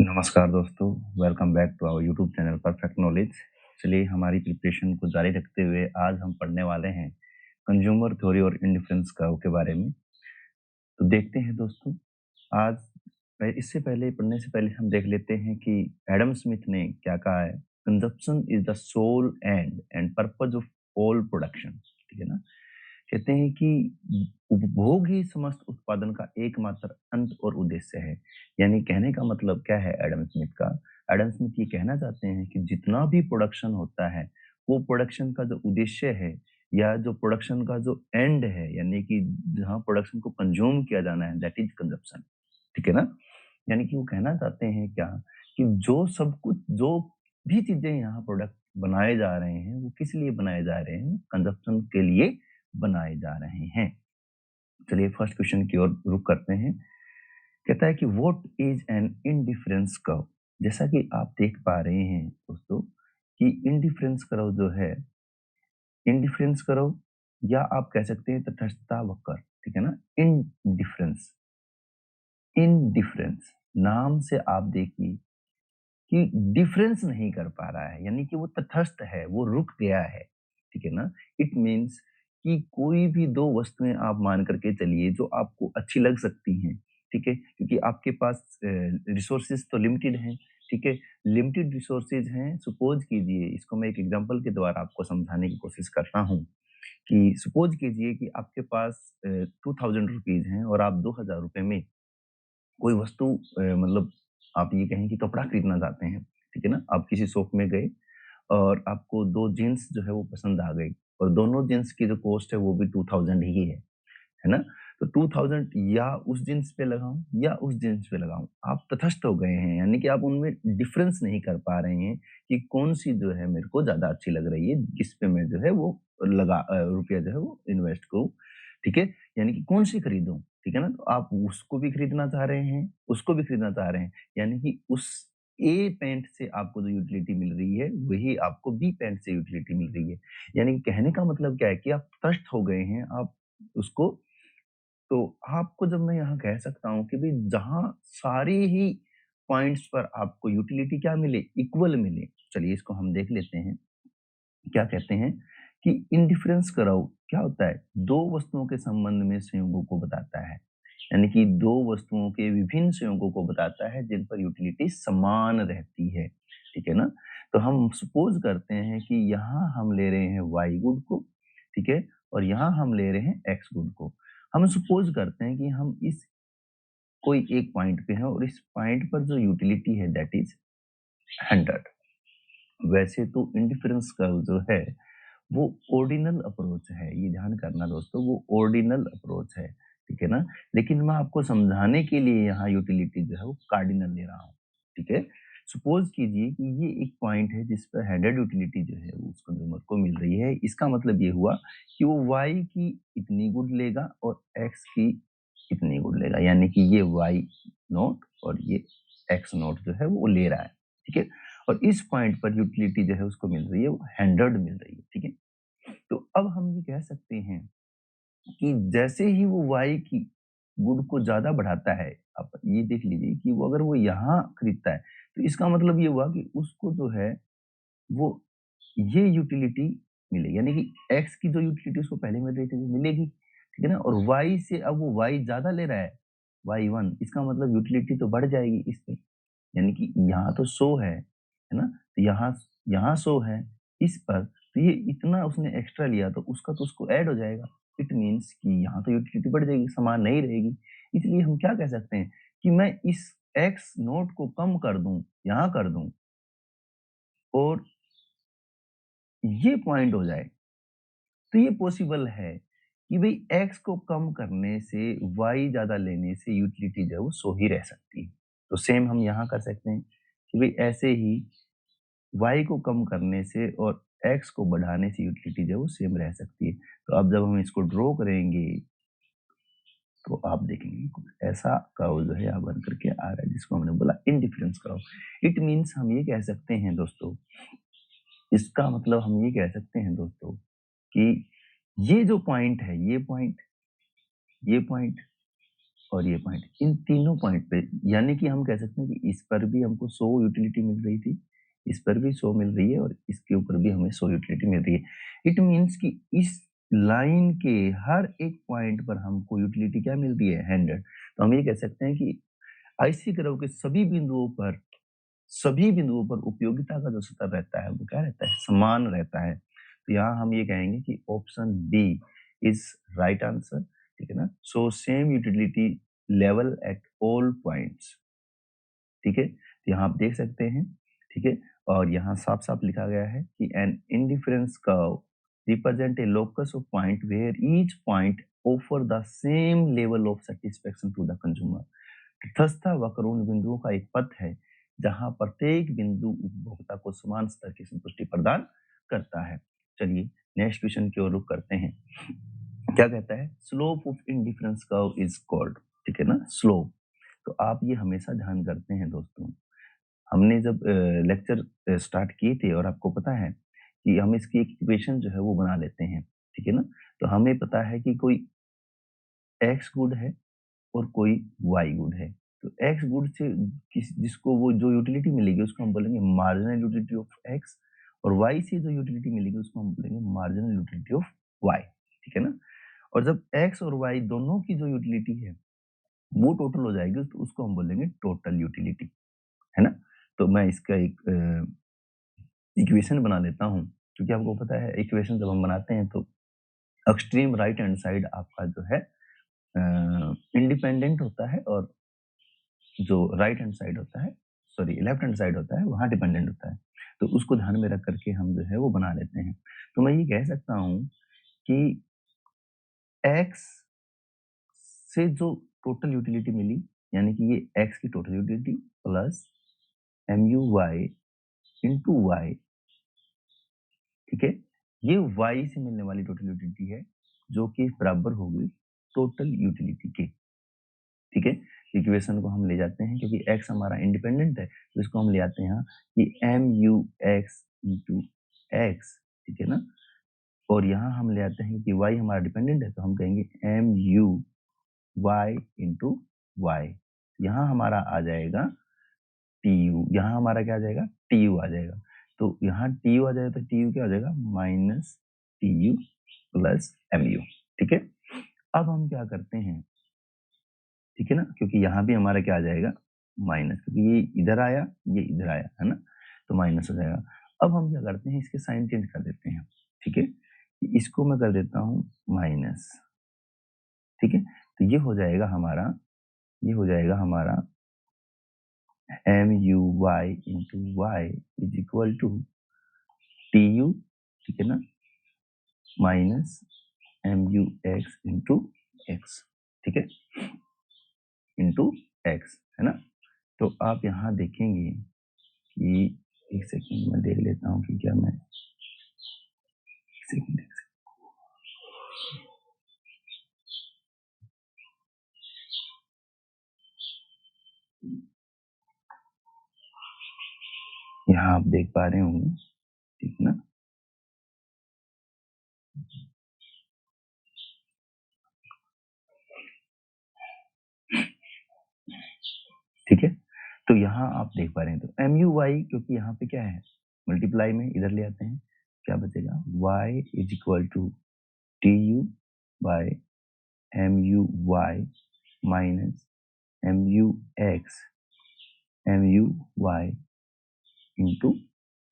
नमस्कार दोस्तों, welcome back to our YouTube channel perfect knowledge. चलिए हमारी प्रिपरेशन को जारी रखते हुए आज हम पढ़ने वाले हैं कंज्यूमर थ्योरी और इंडिफरेंस कर्व के बारे में। तो देखते हैं दोस्तों, आज इससे पहले पढ़ने से पहले हम देख लेते हैं कि एडम स्मिथ ने क्या कहा है। Consumption is the sole end and purpose of all production. ठीक है ना। कहते हैं कि उपभोग ही समस्त उत्पादन का एकमात्र अंत और उद्देश्य है। यानी कहने का मतलब क्या है एडम स्मिथ का। एडम स्मिथ ये कहना चाहते हैं कि जितना भी प्रोडक्शन होता है वो प्रोडक्शन का जो उद्देश्य है या जो प्रोडक्शन का जो एंड है, यानी कि जहाँ प्रोडक्शन को कंज्यूम किया जाना है, दैट इज कंजप्शन। ठीक है ना। यानी कि वो कहना चाहते हैं क्या कि जो सब कुछ, जो भी चीजें यहाँ प्रोडक्ट बनाए जा रहे हैं वो किस लिए बनाए जा रहे हैं, कंजप्शन के लिए बनाए जा रहे हैं। चलिए फर्स्ट क्वेश्चन की ओर रुक करते हैं। कहता है कि what is an indifference curve. जैसा कि आप देख पा रहे हैं दोस्तों कि इंडिफरेंस कर्व जो है, इंडिफरेंस कर्व या आप कह सकते हैं तटस्थता वक्र। ठीक है ना। इनडिफरेंस, इनडिफरेंस नाम से आप देखिए कि डिफरेंस नहीं कर पा रहा है, यानी कि वो तटस्थ है, वो रुक गया है। ठीक है ना। इट मीन्स कि कोई भी दो वस्तुएं आप मान करके चलिए जो आपको अच्छी लग सकती हैं। ठीक है, क्योंकि आपके पास रिसोर्सेज तो लिमिटेड हैं। ठीक है, लिमिटेड रिसोर्सेज हैं। सपोज कीजिए, इसको मैं एक एग्जांपल के द्वारा आपको समझाने की कोशिश कर रहा हूँ कि सपोज कीजिए कि आपके पास 2000 रुपीज हैं और आप 2000 रुपए में कोई वस्तु मतलब आप ये कहें कि कपड़ा खरीदना चाहते हैं। ठीक है ना। आप किसी शॉप में गए और आपको दो जीन्स जो है वो पसंद आ गई और दोनों जीन्स की जो कॉस्ट है वो भी 2000 ही है ना। तो 2000 या उस जीन्स पे लगाऊं या उस जीन्स पे लगाऊं, आप तटस्थ हो गए हैं, यानी कि आप उनमें डिफरेंस नहीं कर पा रहे हैं कि कौन सी जो है मेरे को ज्यादा अच्छी लग रही है, किस पे मैं जो है वो रुपया जो है वो इन्वेस्ट करूं। ठीक है, यानी कि कौन सी खरीदूं। ठीक है ना। तो आप उसको भी खरीदना चाह रहे हैं, उसको भी खरीदना चाह रहे हैं, यानी कि उस ए पैंट से आपको जो यूटिलिटी मिल रही है वही आपको बी पैंट से यूटिलिटी मिल रही है। यानी कि कहने का मतलब क्या है कि आप तटस्थ हो गए हैं, आप उसको। तो आपको जब मैं यहाँ कह सकता हूँ कि भाई जहाँ सारे ही पॉइंट्स पर आपको यूटिलिटी क्या मिले, इक्वल मिले। चलिए इसको हम देख लेते हैं। क्या कहते हैं कि इंडिफरेंस कर्व क्या होता है, दो वस्तुओं के संबंध में संयोगों को बताता है। यानी कि दो वस्तुओं के विभिन्न संयोगों को बताता है जिन पर यूटिलिटी समान रहती है। ठीक है ना। तो हम सपोज करते हैं कि यहाँ हम ले रहे हैं वाई गुड को। ठीक है, और यहाँ हम ले रहे हैं एक्स गुड को। हम सपोज करते हैं कि हम इस कोई एक पॉइंट पे हैं और इस पॉइंट पर जो यूटिलिटी है दैट इज 100। वैसे तो इंडिफरेंस कर्व जो है वो ऑर्डिनल अप्रोच है, ये ध्यान करना दोस्तों, वो ऑर्डिनल अप्रोच है। ठीक है ना। लेकिन मैं आपको समझाने के लिए यहाँ यूटिलिटी जो है वो कार्डिनल ले रहा हूँ। ठीक है। सपोज कीजिए कि ये एक पॉइंट है जिस पर 100 यूटिलिटी जो है वो उस कंज्यूमर को मिल रही है। इसका मतलब ये हुआ कि वो वाई की इतनी गुड लेगा और एक्स की इतनी गुड लेगा, यानी कि ये वाई नोट और ये एक्स नोट जो है वो ले रहा है। ठीक है, और इस पॉइंट पर यूटिलिटी जो है उसको मिल रही है वो 100 मिल रही है। ठीक है, तो अब हम ये कह सकते हैं कि जैसे ही वो y की गुड को ज्यादा बढ़ाता है, आप ये देख लीजिए कि वो अगर वो यहाँ खरीदता है तो इसका मतलब ये हुआ कि उसको जो है वो ये यूटिलिटी मिलेगी, यानी कि x की जो यूटिलिटी उसको पहले मिल रही थी वो मिलेगी। ठीक है ना। और y से अब वो y ज्यादा ले रहा है, y1, इसका मतलब यूटिलिटी तो बढ़ जाएगी इस पे। यानी कि यहाँ तो 100 है ना। तो यहाँ यहाँ 100 है इस पर, तो ये इतना उसने एक्स्ट्रा लिया तो उसका तो उसको ऐड हो जाएगा। इट मीन्स कि यहाँ तो यूटिलिटी बढ़ जाएगी, समान नहीं रहेगी। इसलिए हम क्या कह सकते हैं कि मैं इस एक्स नोट को कम कर दूं, यहाँ कर दूं, और ये पॉइंट हो जाए, तो ये पॉसिबल है कि भाई एक्स को कम करने से वाई ज्यादा लेने से यूटिलिटी जो है वो 100 ही रह सकती है। तो सेम हम यहाँ कर सकते हैं कि भाई ऐसे ही y को कम करने से और x को बढ़ाने से यूटिलिटी जो है वो सेम रह सकती है। तो अब जब हम इसको ड्रॉ करेंगे तो आप देखेंगे कुछ ऐसा कर्व जो है यहाँ बन करके आ रहा है जिसको हमने बोला इंडिफरेंस कर्व। इट मीन्स हम ये कह सकते हैं दोस्तों, इसका मतलब हम ये कह सकते हैं दोस्तों कि ये जो पॉइंट है, ये पॉइंट, ये पॉइंट और ये पॉइंट, इन तीनों पॉइंट पे यानी कि हम कह सकते हैं कि इस पर भी हमको 100 यूटिलिटी मिल रही थी, इस पर भी 100 मिल रही है और इसके ऊपर भी हमें 100 यूटिलिटी मिल रही है। इट मीन्स कि इस लाइन के हर एक पॉइंट पर हमको यूटिलिटी क्या मिल रही है? 100। तो हम ये कह सकते हैं कि आईसी कर्व के सभी बिंदुओं पर उपयोगिता का जो स्तर रहता है वो क्या रहता है? समान रहता है। तो यहाँ हम ये कहेंगे कि option B is right answer, ठीक है ना। So same utility level at all points, ठीक है। तो यहाँ आप देख सकते हैं, ठीक है। और यहाँ साफ साफ लिखा गया है कि an indifference curve represent a locus of point where each point offer the same level of satisfaction to the consumer. तटस्थ वक्र उन बिंदुओं का एक पथ है जहां प्रत्येक बिंदु उपभोक्ता को समान स्तर की संतुष्टि प्रदान करता है। चलिए नेक्स्ट क्वेश्चन की ओर रुख करते हैं। क्या कहता है? Slope of indifference curve is called, ठीक है ना, स्लोप। तो आप ये हमेशा ध्यान करते हैं दोस्तों, हमने जब लेक्चर स्टार्ट किए थे और आपको पता है कि हम इसकी एक इक्वेशन जो है वो बना लेते हैं, ठीक है ना। तो हमें पता है कि कोई एक्स गुड है और कोई वाई गुड है। तो एक्स गुड से जिसको वो जो यूटिलिटी मिलेगी उसको हम बोलेंगे मार्जिनल यूटिलिटी ऑफ एक्स, और वाई से जो यूटिलिटी मिलेगी उसको हम बोलेंगे मार्जिनल यूटिलिटी ऑफ वाई, ठीक है ना। और जब एक्स और वाई दोनों की जो यूटिलिटी है वो टोटल हो जाएगी तो उसको हम बोलेंगे टोटल यूटिलिटी, है ना। तो मैं इसका एक इक्वेशन बना लेता हूँ, क्योंकि आपको पता है इक्वेशन जब हम बनाते हैं तो एक्सट्रीम राइट हैंड साइड आपका जो है इंडिपेंडेंट होता है, और जो राइट हैंड साइड होता है, सॉरी लेफ्ट हैंड साइड होता है, वहाँ डिपेंडेंट होता है। तो उसको ध्यान में रख करके हम जो है वो बना लेते हैं। तो मैं ये कह सकता हूँ कि एक्स से जो टोटल यूटिलिटी मिली, यानी कि ये एक्स की total utility plus M U Y into Y, ठीक है, ये वाई से मिलने वाली टोटल यूटिलिटी है जो कि बराबर होगी टोटल यूटिलिटी के, ठीक है। इक्वेशन को हम ले जाते हैं क्योंकि x हमारा इंडिपेंडेंट है, तो इसको हम ले आते हैं यहाँ कि M U X into X, ठीक है ना। और यहाँ हम ले आते हैं कि y हमारा डिपेंडेंट है, तो हम कहेंगे M U Y into Y. यहाँ हमारा आ जाएगा टी यू, यहाँ हमारा क्या आ जाएगा? टी यू आ जाएगा। तो यहाँ टी यू आ जाएगा तो टी यू क्या हो जाएगा? Minus T U plus M U, ठीक है। अब हम क्या करते हैं, ठीक है ना, क्योंकि यहाँ भी हमारा क्या आ जाएगा? माइनस, क्योंकि ये इधर आया ये इधर आया, है ना, तो माइनस हो जाएगा। अब हम क्या करते हैं, इसके साइन चेंज कर देते हैं, ठीक है। इसको मैं कर देता हूँ माइनस, ठीक है। तो ये हो जाएगा हमारा M U Y into Y is equal to T U, ठीक है ना, minus M U X into X, ठीक है, इंटू एक्स, है ना। तो आप यहाँ देखेंगे कि एक सेकंड में देख लेता हूँ कि क्या मैं सेकंड यहाँ आप देख पा रहे होंगे, ठीक है ना। ठीक है, तो यहाँ आप देख पा रहे हैं, तो एम यू वाई, क्योंकि यहाँ पे क्या है मल्टीप्लाई में, इधर ले आते हैं, क्या बचेगा? y is equal to T U by M U Y minus M U Y into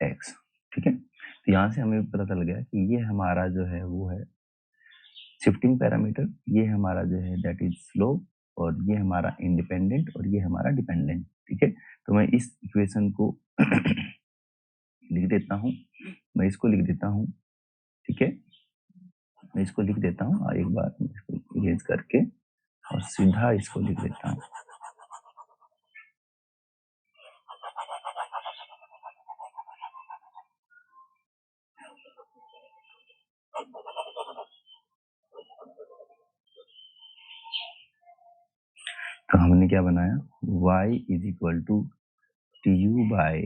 X, ठीक है। तो यहाँ से हमें पता चल गया कि ये हमारा जो है वो है शिफ्टिंग पैरामीटर, ये हमारा जो है दैट इज स्लोप, और ये हमारा इंडिपेंडेंट और ये हमारा डिपेंडेंट, ठीक है। तो मैं इस इक्वेशन को लिख देता हूँ, मैं इसको लिख देता हूँ, ठीक है, मैं इसको लिख देता हूँ, और एक बार मैं इसको इरेज करके और सीधा इसको लिख देता हूँ। तो हमने क्या बनाया? y is equal to T U by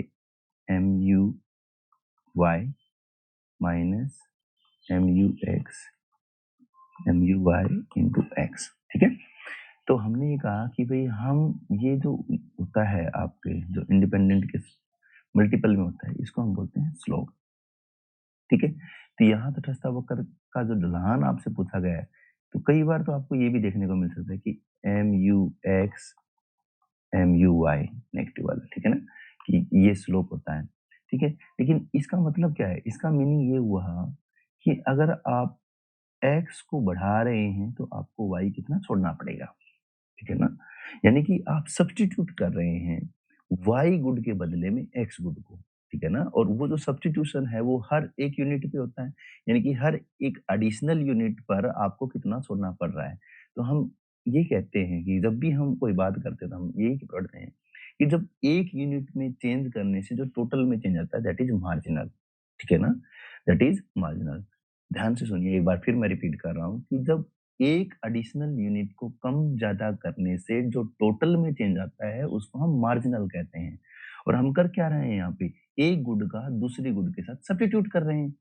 M U Y minus M U Y into X, ठीक है। तो हमने ये कहा कि भई हम ये जो होता है आपके जो इंडिपेंडेंट के मल्टीपल में होता है, इसको हम बोलते हैं स्लोप, ठीक है? तो यहाँ तटस्थ वक्र का जो ढलान आपसे पूछा गया है, तो कई बार तो आपको ये भी देखने को मिल सकता है कि MUX, MUY नेगेटिव वाला, ठीक है ना? कि ये स्लोप होता है, ठीक है? लेकिन इसका मतलब क्या है? इसका मीनिंग ये हुआ कि अगर आप x को बढ़ा रहे हैं, तो आपको y कितना छोड़ना पड़ेगा। ठीक है ना? यानी कि आप सब्स्टिट्यूट कर रहे हैं y गुड के बदले में x गुड को, ठीक है ना? और वो जो सब्स्टिट्यूशन है वो हर एक यूनिट पे होता है, यानी कि हर एक एडिशनल यूनिट पर आपको कितना छोड़ना पड़ रहा है। तो हम ये कहते हैं कि जब भी हम कोई बात करते हैं तो हम यही पढ़ते हैं कि जब एक यूनिट में चेंज करने से जो टोटल में चेंज आता है दैट इज़ मार्जिनल, ठीक है ना? That is marginal. ध्यान से सुनिए एक बार फिर मैं रिपीट कर रहा हूँ कि जब एक एडिशनल यूनिट को कम ज़्यादा करने से जो टोटल में चेंज आता है, उसको हम मार्जिनल कहते हैं। और हम कर क्या रहे हैं यहाँ पे? एक गुड का दूसरे गुड के साथ सब्स्टिट्यूट कर रहे हैं।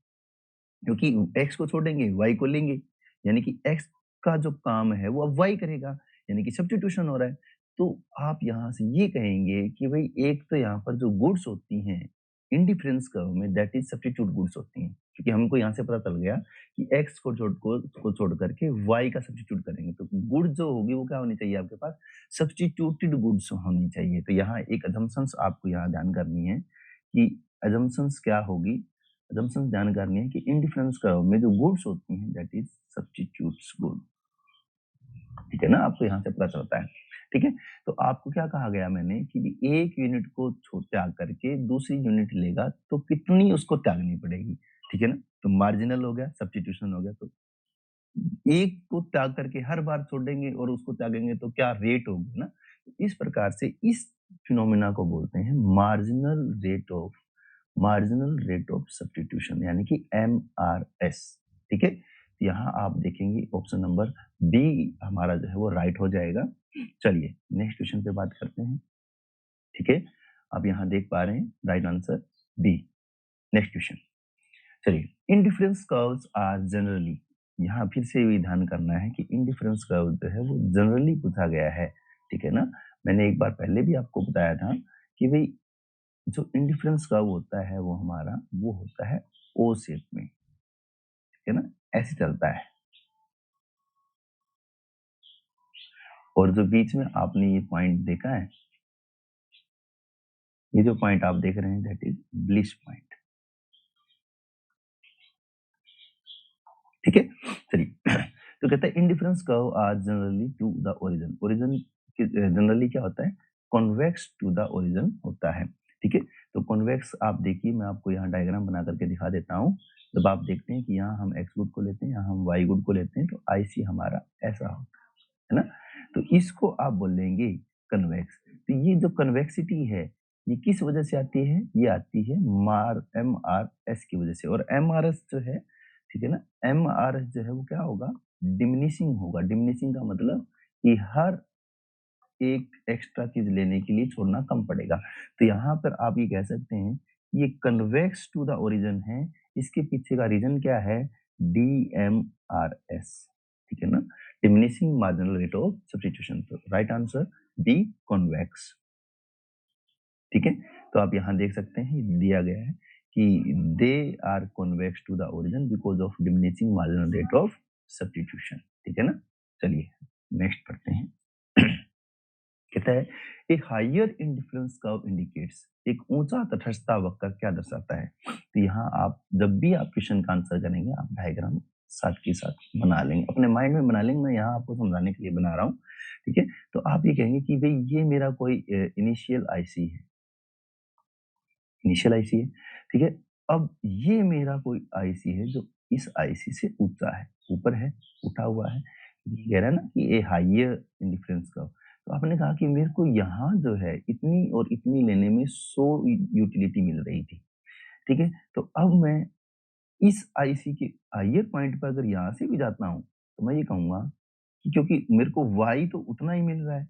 क्योंकि x को छोड़ेंगे, y को लेंगे। यानी कि x का जो काम है वो अब y करेगा, यानी कि सब्स्टिट्यूशन हो रहा है। तो आप यहाँ से ये कहेंगे कि भई एक तो यहाँ पर जो गुड्स होती हैं, इंडिफरेंस कर्व में दैट इज़ सब्स्टिट्यूट गुड्स होती हैं। क्योंकि हमको यहाँ से पता चल गया कि x को छोड़ करके y का सब्स्टिट्यूट करेंगे। तो गुड्स जो होगी वो क्या होनी चाहिए आपके पास? सब्स्टिट्यूटेड गुड्स होनी चाहिए। तो यहाँ एक असम्पशन्स आपको यहाँ ध्यान करनी है कि असम्पशन्स क्या होगी? assumptions ध्यान करनी है कि इंडिफरेंस कर्व में जो गुड्स होती हैं दैट इज सब्स्टिट्यूट्स गुड, ठीक है ना? आपको यहाँ से पता चलता है, ठीक है? तो आपको क्या कहा गया मैंने कि भी एक यूनिट को त्याग करके दूसरी यूनिट लेगा तो कितनी उसको त्यागनी पड़ेगी, ठीक है ना? तो मार्जिनल हो गया, सब्स्टिट्यूशन हो गया, तो एक को त्याग करके हर बार छोड़ेंगे और उसको त्यागेंगे तो क्या रेट होगी ना? इस प्रकार से इस फिनोमेना को बोलते हैं मार्जिनल रेट ऑफ सब्स्टिट्यूशन, यानी कि MRS, ठीक है? यहाँ आप देखेंगे ऑप्शन नंबर बी हमारा जो है वो राइट हो जाएगा। चलिए नेक्स्ट क्वेश्चन पे बात करते हैं, ठीक है? आप यहाँ देख पा रहे हैं right answer B. Next question, चलिए इंडिफरेंस कर्व्स आर जनरली, यहाँ फिर से भी ध्यान करना है कि इंडिफरेंस कर्व जो है वो जनरली पूछा गया है, ठीक है ना? मैंने एक बार पहले भी आपको बताया था कि भाई जो इंडिफरेंस कर्व होता है वो हमारा वो होता है ओ शेप में, ठीक है ना? ऐसे चलता है और जो बीच में आपने ये पॉइंट देखा है, ये जो पॉइंट आप देख रहे हैं दैट इज ब्लिस पॉइंट, ठीक है? चलिए तो कहता है indifference curve are generally to the origin, origin generally क्या होता है? कॉन्वेक्स टू द ओरिजिन होता है, ठीक है? तो कॉन्वेक्स आप देखिए मैं आपको यहाँ डायग्राम बना करके दिखा देता हूँ। जब आप देखते हैं कि यहाँ हम एक्स गुड को लेते हैं, यहाँ हम वाई गुड को लेते हैं, तो आईसी हमारा ऐसा होता है ना? तो इसको आप बोलेंगे कन्वेक्स। तो ये जो कन्वेक्सिटी है ये किस वजह से आती है? ये आती है मार MRS की वजह से। और MRS जो है, ठीक है ना, MRS जो है वो क्या होगा? डिमिनिशिंग होगा। डिमिनिशिंग का मतलब कि हर एक एक्स्ट्रा चीज लेने के लिए छोड़ना कम पड़ेगा। तो यहाँ पर आप ये कह सकते हैं ये कन्वेक्स टू द ओरिजिन है। इसके पीछे का रीजन क्या है? DMRS, ठीक है ना? Diminishing marginal rate of substitution. तो राइट आंसर बी कॉन्वेक्स, ठीक है? तो आप यहाँ देख सकते हैं दिया गया है कि they are convex to the origin because of diminishing marginal rate of substitution, ठीक है ना? चलिए नेक्स्ट पढ़ते हैं। कहता है a higher indifference curve indicates, एक ऊंचा तटस्थता वक्र क्या दर्शाता है? तो यहाँ आप जब भी आप क्वेश्चन का आंसर करेंगे आप डायग्राम साथ के साथ बना लेंगे, अपने माइंड में बना लेंगे। मैं यहाँ आपको समझाने के लिए बना रहा हूँ, ठीक है? तो आप ये कहेंगे कि भाई ये मेरा कोई इनिशियल आईसी है, इनिशियल आईसी है, ठीक है? अब ये मेरा कोई आईसी है जो इस आईसी से ऊंचा है, ऊपर है, उठा हुआ है। ये कह रहा है ना कि ए हाइयर इंडिफरेंस कर्व। तो आपने कहा कि मेरे को यहाँ जो है इतनी और इतनी लेने में 100 यूटिलिटी मिल रही थी, ठीक है? तो अब मैं इस आईसी के हाइयर पॉइंट पर अगर यहाँ से भी जाता हूँ, तो मैं ये कहूँगा कि क्योंकि मेरे को वाई तो उतना ही मिल रहा है,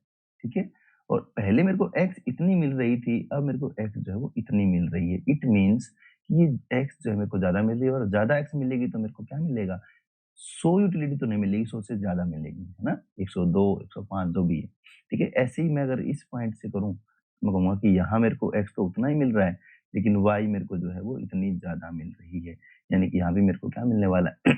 ठीक है? और पहले मेरे को एक्स इतनी मिल रही थी, अब मेरे को एक्स जो है वो इतनी मिल रही है। इट मीन्स कि ये एक्स जो है मेरे को ज़्यादा मिल रही है और ज़्यादा एक्स मिलेगी तो मेरे को क्या मिलेगा? 100 यूटिलिटी तो नहीं मिलेगी, 100 से ज़्यादा मिलेगी, है ना? 102, 105 जो भी है, ठीक है? ऐसे ही मैं अगर इस पॉइंट से करूँ, मैं कहूँगा कि यहाँ मेरे को x तो उतना ही मिल रहा है, लेकिन y मेरे को जो है वो इतनी ज़्यादा मिल रही है। यानी कि यहाँ भी मेरे को क्या मिलने वाला है?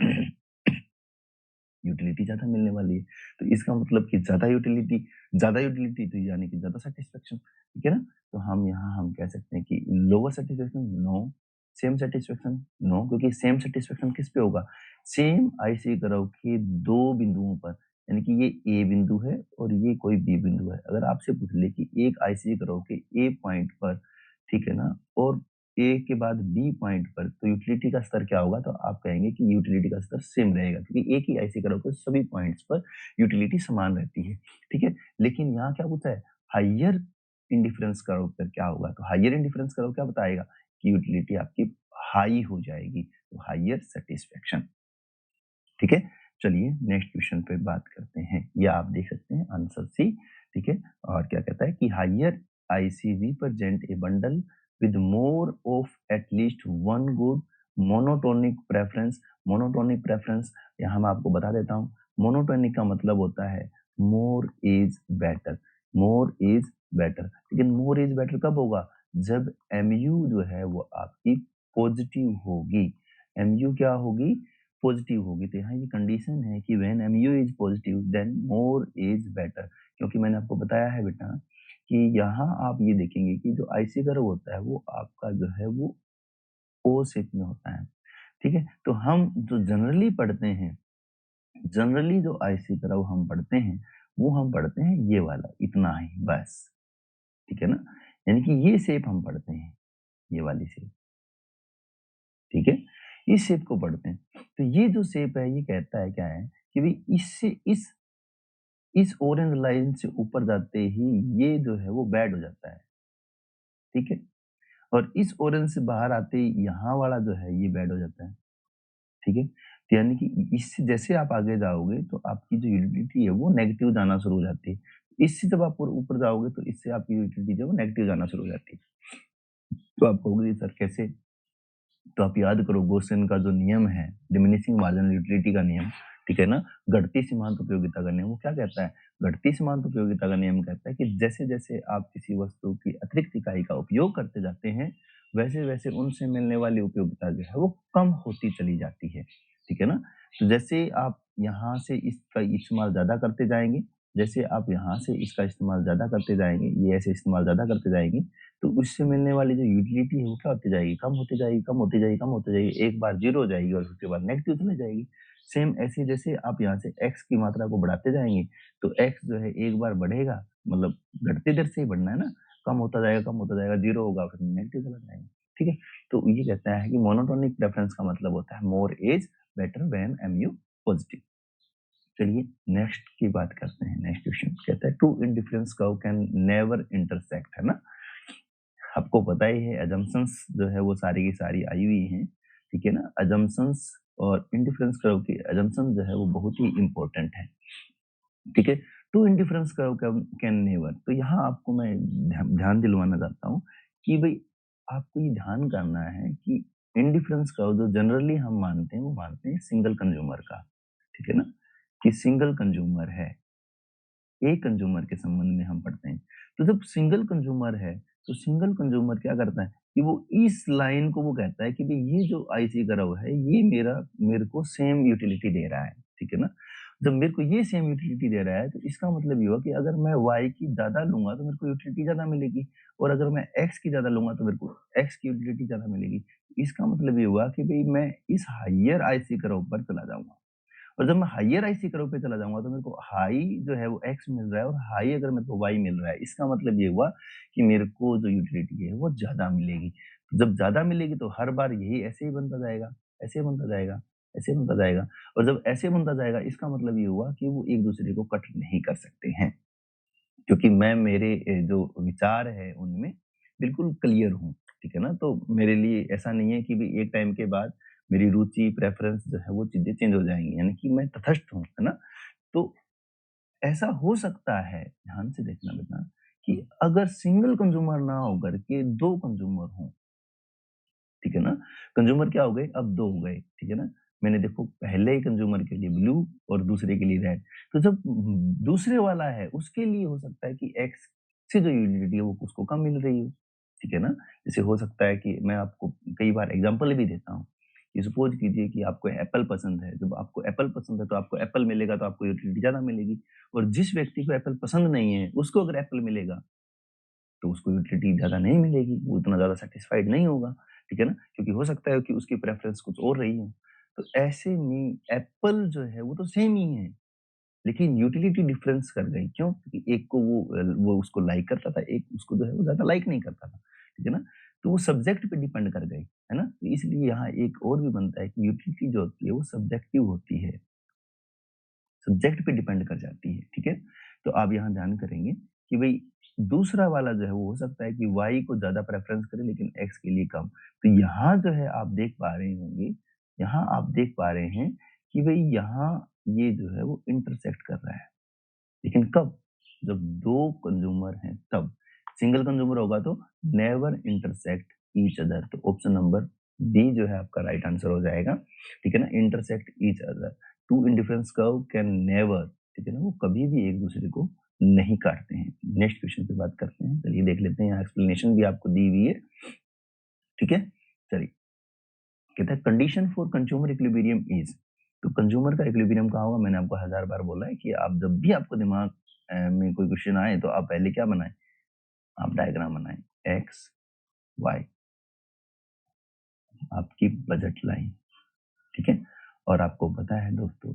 यूटिलिटी ज़्यादा मिलने वाली है। तो इसका मतलब कि ज़्यादा यूटिलिटी तो यानी कि ज़्यादा सैटिस्फैक्शन, ठीक है ना? तो हम यहाँ हम कह सकते हैं कि lower satisfaction no, same satisfaction no, क्योंकि सेम सैटिस्फैक्शन किस पे होगा? सेम आईसी कर्व के 2 बिंदुओं पर, यानी कि ये ए बिंदु है और ये कोई बी बिंदु है। अगर आपसे पूछ ले कि एक आईसी कर्व के ए पॉइंट पर, ठीक है ना? और ए के बाद बी पॉइंट पर तो यूटिलिटी का स्तर क्या होगा? तो आप कहेंगे कि यूटिलिटी का स्तर सेम रहेगा, क्योंकि एक ही आईसी कर्व के सभी पॉइंट्स पर यूटिलिटी समान रहती है, ठीक है? लेकिन यहाँ क्या पूछा है? हायर इंडिफरेंस कर्व पर क्या होगा? तो हायर इंडिफरेंस कर्व क्या बताएगा? कि यूटिलिटी आपकी हाई हो जाएगी, तो हायर सैटिस्फैक्शन, ठीक है? चलिए नेक्स्ट क्वेश्चन पे बात करते हैं। ये आप देख सकते हैं आंसर सी, ठीक है? और क्या कहता है कि higher IC represent a bundle with more of at least one good monotonic preference। monotonic preference यहाँ मैं आपको बता देता हूँ, monotonic का मतलब होता है more is better, more is better। लेकिन more is better कब होगा? जब mu जो है वो आपकी पॉजिटिव होगी। mu क्या होगी? पॉजिटिव होगी। तो यहाँ ये कंडीशन है कि when mu is positive then more is better। क्योंकि मैंने आपको बताया है बेटा कि यहाँ आप ये देखेंगे कि जो आईसी कर्व होता है वो आपका जो है वो ओ शेप में होता है, ठीक है? तो हम जो जनरली पढ़ते हैं, जनरली जो आईसी कर्व हम पढ़ते हैं, वो हम पढ़ते हैं ये वाला, इतना ही बस, ठीक है ना? यानी कि ये शेप हम पढ़ते हैं, ये वाली शेप, ठीक है? इस शेप को पढ़ते हैं। तो ये जो शेप है ये कहता है क्या है कि भाई इससे इस ऑरेंज लाइन से ऊपर जाते ही ये जो है वो बैड हो जाता है, ठीक है? और इस ऑरेंज से बाहर आते ही यहाँ वाला जो है ये बैड हो जाता है, ठीक है? तो यानी कि इससे जैसे आप आगे जाओगे तो आपकी जो यूटिलिटी है वो नेगेटिव जाना शुरू हो जाती है। इससे जब आप ऊपर जाओगे तो इससे आपकी यूटिलिटी जो है वो नेगेटिव जाना शुरू हो जाती है। तो आप कहोगे सर कैसे? तो आप याद करो गॉसियन का जो नियम है, डिमिनिशिंग मार्जिनल यूटिलिटी का नियम, ठीक है ना? घटती सीमांत उपयोगिता का नियम, वो क्या कहता है? घटती सीमांत उपयोगिता का नियम कहता है कि जैसे-जैसे आप किसी वस्तु की अतिरिक्त इकाई का उपयोग करते जाते हैं, वैसे-वैसे उनसे मिलने वाली उपयोगिता जो है वो कम होती चली जाती है, ठीक है ना? तो जैसे आप यहाँ से इसका इस्तेमाल ज़्यादा करते जाएँगे, जैसे आप यहाँ से इसका इस्तेमाल ज़्यादा करते जाएँगे, ये ऐसे इस्तेमाल ज़्यादा करते जाएँगे, तो उससे मिलने वाली जो यूटिलिटी है वो क्या होती जाएगी? कम होती जाएगी, कम होती जाएगी, कम होती जाएगी। एक बार 0 हो जाएगी और उसके बाद नेगेटिव चली जाएगी। सेम ऐसे जैसे आप यहाँ से x की मात्रा को बढ़ाते जाएँगे, तो x जो है एक बार बढ़ेगा, मतलब घटती दर से ही बढ़ना है ना, कम होता जाएगा, 0 होगा फिर नेगेटिव चला जाएगा, ठीक है? तो ये कहता है कि मोनोटोनिक प्रेफरेंस का मतलब होता है more is better when mu positive. चलिए नेक्स्ट की बात करते हैं, नेक्स्ट क्वेश्चन कहता है two indifference curve can never intersect, है ना? आपको पता ही है assumptions जो है वो सारी की सारी आई हुई हैं, ठीक है ना? assumptions और इंडिफरेंस कर्व की assumption जो है वो बहुत ही इम्पोर्टेंट है, ठीक है? Two indifference curve can never, तो यहाँ आपको मैं ध्यान दिलवाना चाहता हूँ कि भाई आपको ये ध्यान करना है कि इंडिफरेंस कर्व जो जनरली हम मानते हैं वो मानते हैं सिंगल कंज्यूमर का, ठीक है ना? कि सिंगल कंज्यूमर है, एक कंज्यूमर के संबंध में हम पढ़ते हैं। तो जब सिंगल कंज्यूमर है, तो सिंगल कंज्यूमर क्या करता है कि वो इस लाइन को वो कहता है कि भई ये जो आईसी कर्व है, ये मेरे को सेम यूटिलिटी दे रहा है, ठीक है ना? जब मेरे को ये सेम यूटिलिटी दे रहा है, तो इसका मतलब ये हुआ कि अगर मैं वाई की ज़्यादा लूँगा, तो मेरे को यूटिलिटी ज़्यादा मिलेगी और अगर मैं एक्स की ज़्यादा लूँगा, तो मेरे को एक्स की यूटिलिटी ज़्यादा मिलेगी। इसका मतलब ये हुआ कि भई मैं इस हायर आईसी कर्व पर चला जाऊँगा। और जब मैं हायर आईसी कर्व पे चला जाऊँगा तो मेरे को हाई जो है वो एक्स मिल रहा है और हाई अगर मेरे को वाई मिल रहा है। इसका मतलब ये हुआ कि मेरे को जो यूटिलिटी है वो ज़्यादा मिलेगी। तो जब ज़्यादा मिलेगी तो हर बार यही ऐसे ही बनता जाएगा, ऐसे बनता जाएगा, ऐसे बनता जाएगा और जब ऐसे बनता जाएगा इसका मतलब ये हुआ कि वो एक-दूसरे को कट नहीं कर सकते हैं। क्योंकि मैं मेरे जो विचार है उनमें बिल्कुल क्लियर हूँ, ठीक है ना? तो मेरे लिए ऐसा नहीं है कि भई एक टाइम के बाद मेरी रुचि, प्रेफ़रेंस जो है वो चीज़ें चेंज हो जाएँगी, यानी कि मैं तटस्थ हूँ, है ना? तो ऐसा हो सकता है, ध्यान से देखना बेटा, कि अगर सिंगल कंज्यूमर ना होकर के 2 कंज्यूमर हों, ठीक है ना? कंज्यूमर क्या हो गए? अब 2 हो गए, ठीक है ना? मैंने देखो पहले कंज्यूमर के लिए ब्लू और दूसरे के लिए रेड। तो जब दूसरे वाला है उसके लिए हो सकता है कि एक्स से जो यूटिलिटी है वो उसको कम मिल रही हो, ठीक है ना? जैसे हो सकता है कि मैं आपको कई बार एग्जांपल भी देता हूँ कि सपोज कीजिए कि आपको एप्पल पसंद है, जब आपको एप्पल पसंद है तो आपको एप्पल मिलेगा तो आपको यूटिलिटी ज़्यादा मिलेगी, और जिस व्यक्ति को एप्पल पसंद नहीं है उसको अगर एप्पल मिलेगा तो उसको यूटिलिटी ज़्यादा नहीं मिलेगी, वो उतना ज़्यादा सैटिस्फाइड नहीं होगा, ठीक है ना? क्योंकि हो सकता है कि उसकी प्रेफ़रेंस कुछ और रही हो। तो ऐसे में एप्पल जो है वो तो सेम ही है, लेकिन यूटिलिटी डिफ़रेंस कर गई, क्यों? क्योंकि एक को वो उसको लाइक करता था, एक उसको जो है वो ज़्यादा लाइक नहीं करता था, ठीक है ना? तो वो सब्जेक्ट पे डिपेंड कर गई, है ना? तो इसलिए यहाँ एक और भी बनता है कि यूटिलिटी जो होती है वो सब्जेक्टिव होती है, सब्जेक्ट पे डिपेंड कर जाती है, ठीक है? तो आप यहाँ ध्यान करेंगे कि भई दूसरा वाला जो है वो हो सकता है कि वाई को ज़्यादा प्रेफ़रेंस करे लेकिन एक्स के लिए कम। तो यहाँ जो है आप देख पा रहे होंगे, यहाँ आप देख पा रहे हैं कि भई यहाँ ये जो है वो इंटरसेक्ट कर रहा है। लेकिन कब? जब 2 कंज्यूमर हैं तब। सिंगल कंज्यूमर होगा तो नेवर इंटरसेक्ट ईच अदर, तो ऑप्शन नंबर डी जो है आपका राइट आंसर हो जाएगा, ठीक है ना? Intersect each other, two indifference curve can never, ठीक है ना? वो कभी भी एक दूसरे को नहीं काटते हैं। नेक्स्ट क्वेश्चन पे बात करते हैं, चलिए देख लेते हैं, यहाँ एक्सप्लेनेशन भी आपको दी हुई है, ठीक है? चलिए, कहता है condition for consumer equilibrium is, तो कंज्यूमर का इक्विलिब्रियम कहाँ होगा? मैंने आपको हजार बार बोला है कि आप जब भी आपको दिमाग में कोई क्वेश्चन आए तो आप पहले क्या बनाएं? आप डायग्राम बनाएं, एक्स वाई, आपकी बजट लाइन, ठीक है? और आपको पता है दोस्तों,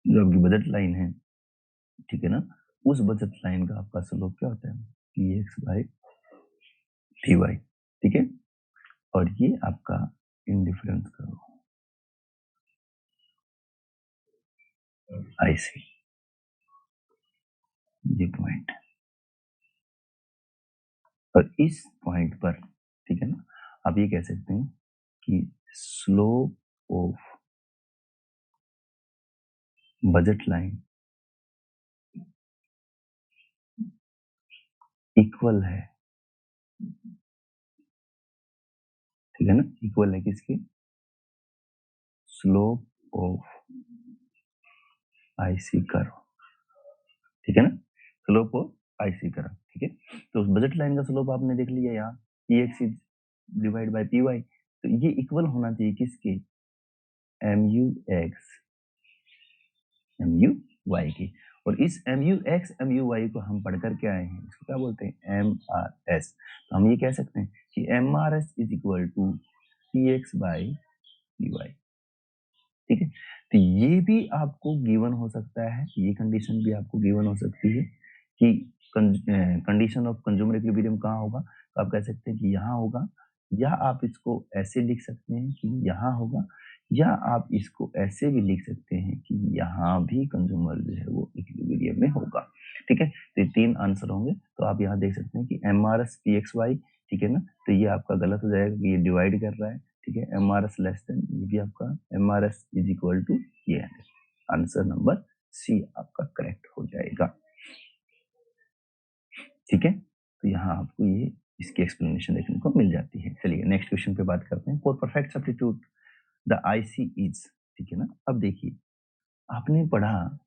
जो आपकी बजट लाइन है, ठीक है ना, उस बजट लाइन का आपका स्लोप क्या होता है? P X by T Y, ठीक है? और ये आपका इंडिफरेंस करो, आई सी, ये पॉइंट, और इस पॉइंट पर, ठीक है ना, आप ये कह सकते हैं कि slope of budget line equal है, ठीक है ना, इक्वल है किसके? स्लोप ऑफ आईसी कर्व, ठीक है ना, स्लोप ऑफ आईसी कर्व, ठीक है? तो उस बजट लाइन का स्लोप आपने देख लिया यहाँ, P X is divide by P Y, तो ये इक्वल होना चाहिए किसके? M U X M U Y की, और इस M U X M U Y को हम पढ़कर के आए हैं, इसको क्या बोलते हैं? M R S. तो हम ये कह सकते हैं कि M R S is equal to P X by P Y, ठीक है? तो ये भी आपको गिवन हो सकता है, ये कंडीशन भी आपको गिवन हो सकती है कि कंडीशन ऑफ कंज्यूमर इक्विलिब्रियम कहाँ होगा? तो आप कह सकते हैं कि यहाँ होगा, या आप इसको ऐसे लिख सकते हैं कि यहाँ होगा, या आप इसको ऐसे भी लिख सकते हैं कि यहाँ भी कंज्यूमर जो है वो इक्विलिब्रियम में होगा, ठीक है? तो ये 3 आंसर होंगे, तो आप यहाँ देख सकते हैं कि M R S P X Y, ठीक है ना? तो ये आपका गलत हो जाएगा कि ये डिवाइड कर रहा है, ठीक है? M R S less than, ये भी आपका M R S is equal to ये है, आंसर नंबर सी आपका करेक्ट हो जाएगा, ठीक है? तो यहाँ आपको ये इसकी एक्सप्लेनेशन देखने को मिल जाती है। चलिए नेक्स्ट क्वेश्चन पे बात करते हैं। For perfect substitute the IC is, ठीक है ना? अब देखिए, आपने पढ़ा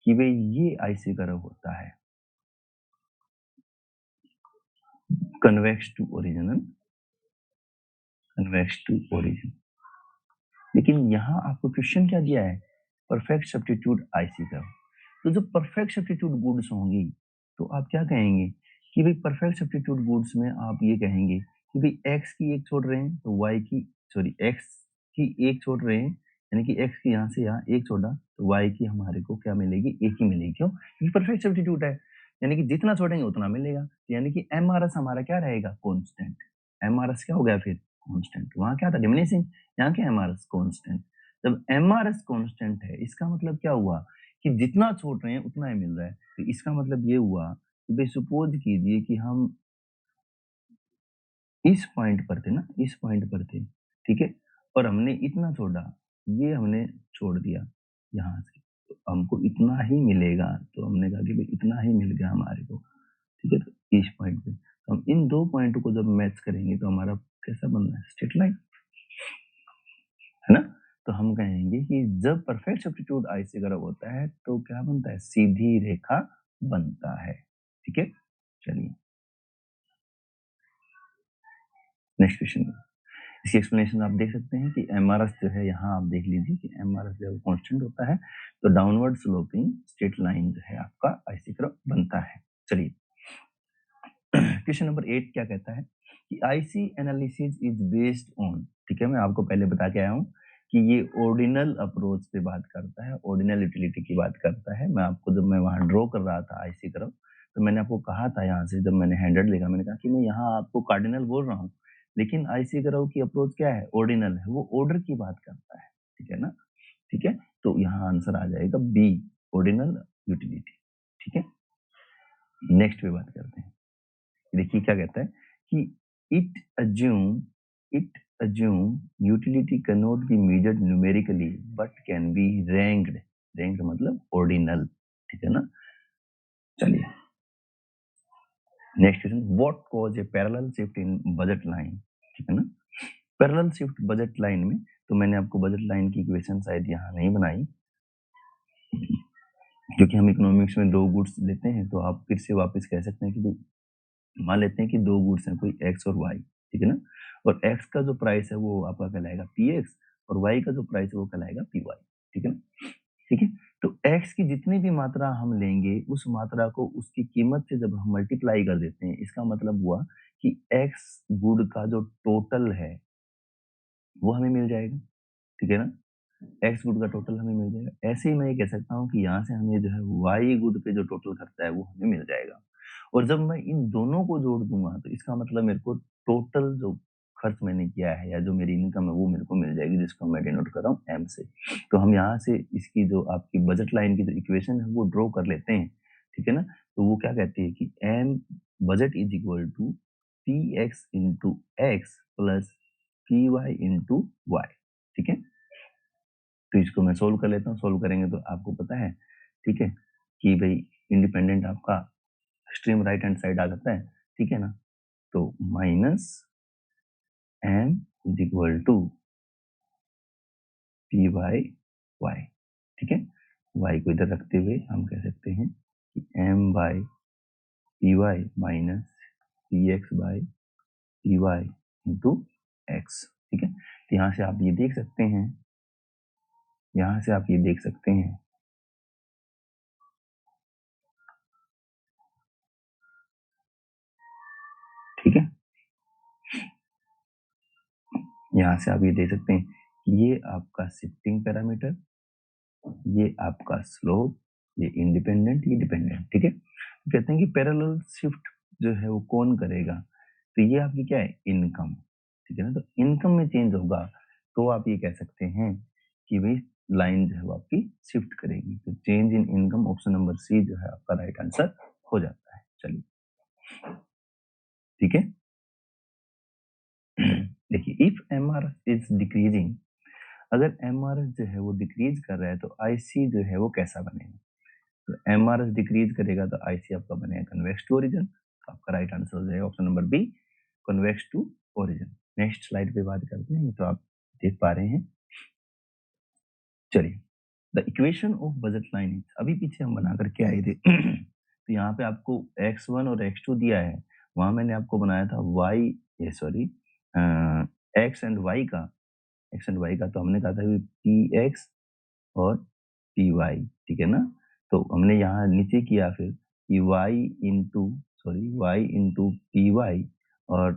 कि भाई ये आईसी कर्व होता है convex to original, convex to origin, लेकिन यहाँ आपको क्वेश्चन क्या दिया है? Perfect substitute IC curve. तो जब परफेक्ट सब्स्टिट्यूट गुड्स होंगी तो आप क्या कहेंगे कि भाई परफेक्ट सब्स्टिट्यूट गुड्स में आप ये कहेंगे कि भाई एक्स की एक छोड़ रहे हैं तो वाई की, सॉरी एक्स की एक छोड़ रहे हैं, यानी कि एक्स की यहाँ से यहाँ एक छोड़ा तो वाई की हमारे को क्या मिलेगी? एक ही मिलेगी, क्यों? क्योंकि परफेक्ट सब्स्टिट्यूट है, यानी कि जितना छोड़ेंगे उतना मिलेगा, यानी कि एम आर एस हमारा क्या रहेगा? कॉन्स्टेंट। एम आर एस क्या हो गया फिर? कॉन्स्टेंट। वहां क्या था? डिमिनिशिंग, यहाँ क्या एम आर एस? कॉन्स्टेंट। जब एम आर एस कॉन्स्टेंट है इसका मतलब क्या हुआ कि जितना छोड़ रहे हैं उतना ही मिल रहा है, तो इसका मतलब ये हुआ कि भाई सपोज कीजिए कि हम इस पॉइंट पर थे ना, इस पॉइंट पर थे, ठीक है, और हमने इतना छोड़ा, ये हमने छोड़ दिया यहाँ से, तो हमको इतना ही मिलेगा, तो हमने कहा कि भाई इतना ही मिल गया हमारे को, ठीक है? तो इस पॉइंट पे तो हम इन दो पॉइंट को जब मैच करेंगे तो हमारा कैसा बन रहा है? स्ट्रेट लाइन, है ना? तो हम कहेंगे कि जब परफेक्ट सब्स्टिट्यूट आई से ग्रह होता है तो क्या बनता है? सीधी रेखा बनता है। ठीक है? चलिए नेक्स्ट क्वेश्चन। इसकी एक्सप्लेनेशन आप देख सकते हैं कि एमआरएस जो है, यहाँ आप देख लीजिए कि एमआरएस जो है कांस्टेंट होता है, तो डाउनवर्ड स्लोपिंग स्ट्रेट लाइन जो है आपका आईसी कर्व बनता है। चलिए क्वेश्चन नंबर 8 क्या कहता है कि IC analysis is based on, ठीक है, मैं आपको पहले बता के आया हूँ कि ये ऑर्डिनल अप्रोच पे बात करता है, ऑर्डिनल यूटिलिटी की बात करता है। मैं आपको जब मैं वहां ड्रॉ कर रहा था आईसी कर्व, तो मैंने आपको कहा था, यहाँ से जब मैंने 100 लिखा, मैंने कहा कि मैं यहाँ आपको कार्डिनल बोल रहा हूँ, लेकिन आईसी कर्व की अप्रोच क्या है? ऑर्डिनल है, वो ऑर्डर की बात करता है। ठीक है ना? ठीक है, तो यहाँ आंसर आ जाएगा बी, ऑर्डिनल यूटिलिटी। ठीक है, नेक्स्ट पे बात करते हैं। देखिए क्या कहता है कि it assume it assume utility can not be measured numerically but can be ranked. Ranked मतलब ऑर्डिनल। ठीक है ना? चलिए next question, what cause A parallel shift in budget line. ठीक है ना? पैरेलल शिफ्ट बजट लाइन में, तो मैंने आपको बजट लाइन की इक्वेशन शायद यहाँ नहीं बनाई, क्योंकि हम इकोनॉमिक्स में दो गुड्स लेते हैं, तो आप फिर से वापस कह सकते हैं कि मान लेते हैं कि दो गुड्स हैं, कोई एक्स और वाई। ठीक है ना? और एक्स का जो प्राइस है वो आपका कहलाएगा पी एक्स, और वाई का जो प्राइस है वो कहलाएगा पी वाई। ठीक है ना? ठीक है, तो एक्स की जितनी भी मात्रा हम लेंगे, उस मात्रा को उसकी कीमत से जब हम मल्टीप्लाई कर देते हैं, इसका मतलब हुआ कि एक्स गुड का जो टोटल है वो हमें मिल जाएगा। ठीक है ना? एक्स गुड का टोटल हमें मिल जाएगा। ऐसे ही मैं ये कह सकता हूँ कि यहाँ से हमें जो है वाई गुड पे जो टोटल खर्चा है वो हमें मिल जाएगा। और जब मैं इन दोनों को जोड़ दूंगा, तो इसका मतलब मेरे को टोटल जो खर्च मैंने किया है या जो मेरी इनकम है वो मेरे को मिल जाएगी, जिसको मैं डिनोट कर रहा हूँ एम से। तो हम यहाँ से इसकी जो आपकी बजट लाइन की जो इक्वेशन है वो ड्रॉ कर लेते हैं। ठीक है ना? तो वो क्या कहती है कि M budget is equal to P X into X plus P Y into Y. ठीक है, तो इसको मैं सोल्व कर लेता हूँ। सोल्व करेंगे तो आपको पता है, ठीक है, कि भाई इंडिपेंडेंट आपका एक्सट्रीम राइट हैंड साइड आ जाता है। ठीक है ना? तो minus M is equal to P by Y. ठीक है, वाई को इधर रखते हुए हम कह सकते हैं कि M by P Y minus P X by P Y into X. ठीक है, तो यहाँ से आप ये देख सकते हैं, यहाँ से आप ये देख सकते हैं, ठीक है, यहाँ से आप ये देख सकते हैं कि ये आपका शिफ्टिंग पैरामीटर, ये आपका स्लोप, ये इंडिपेंडेंट, ये डिपेंडेंट। ठीक है, तो कहते हैं कि पैरेलल शिफ्ट जो है वो कौन करेगा? तो ये आपकी क्या है? इनकम। ठीक है ना? तो इनकम में चेंज होगा तो आप ये कह सकते हैं कि भाई लाइन जो है वो आपकी शिफ्ट करेगी। तो change in income, option number C जो है आपका राइट आंसर हो जाता है। चलिए ठीक है, देखिए if M R is decreasing, अगर एम आर जो है वो डिक्रीज कर रहा है तो आईसी जो है वो कैसा बनेगा? तो एमआरएस डिक्रीज करेगा तो आईसी आपका बनेगा कन्वेक्स टू ओरिजिन। आपका राइट आंसर हो जाएगा option number B, convex to origin. Next slide पे बात करते हैं, ये तो आप देख पा रहे हैं। चलिए, the equation of budget line, अभी पीछे हम बना करके आए थे तो यहाँ पे आपको x1 और x2 दिया है, वहां मैंने आपको बनाया था y, ये सॉरी x एंड y का, x एंड y का, तो हमने कहा था कि px और पी वाई। ठीक है ना? तो हमने यहाँ नीचे किया फिर कि Y into, sorry Y into P Y और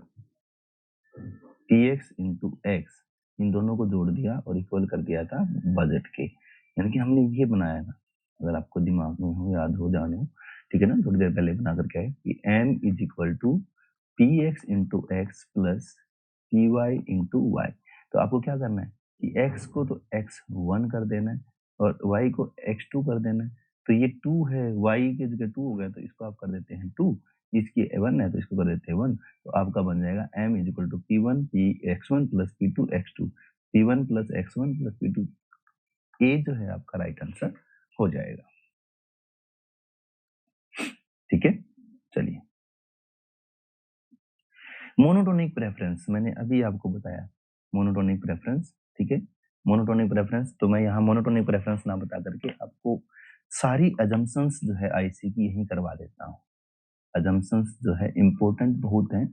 पी एक्स इंटू एक्स, इन दोनों को जोड़ दिया और इक्वल कर दिया था बजट के। यानी कि हमने ये बनाया था, अगर आपको दिमाग में हो, याद हो, जानो। ठीक है ना? थोड़ी देर पहले बना करके आए कि M is equal to P X into X plus P Y into Y. तो आपको क्या करना है कि x को तो x1 कर देना है और y को x2 कर देना है। तो ये 2 है, y की जगह 2 हो गया, तो इसको आप कर देते हैं 2, इसकी 1 है तो इसको कर देते हैं 1। तो आपका बन जाएगा m is equal to p one p x one plus p two x two, p one plus x one plus p two. ए जो है आपका राइट आंसर हो जाएगा। ठीक है, चलिए मोनोटोनिक प्रेफरेंस, मैंने अभी आपको बताया मोनोटोनिक प्रेफरेंस। ठीक है, मोनोटोनिक प्रेफरेंस, तो मैं यहाँ मोनोटोनिक प्रेफरेंस ना बता करके आपको सारी अजम्पशंस जो है आईसी की यही करवा देता हूँ। अजम्पशंस जो है इम्पोर्टेंट बहुत हैं,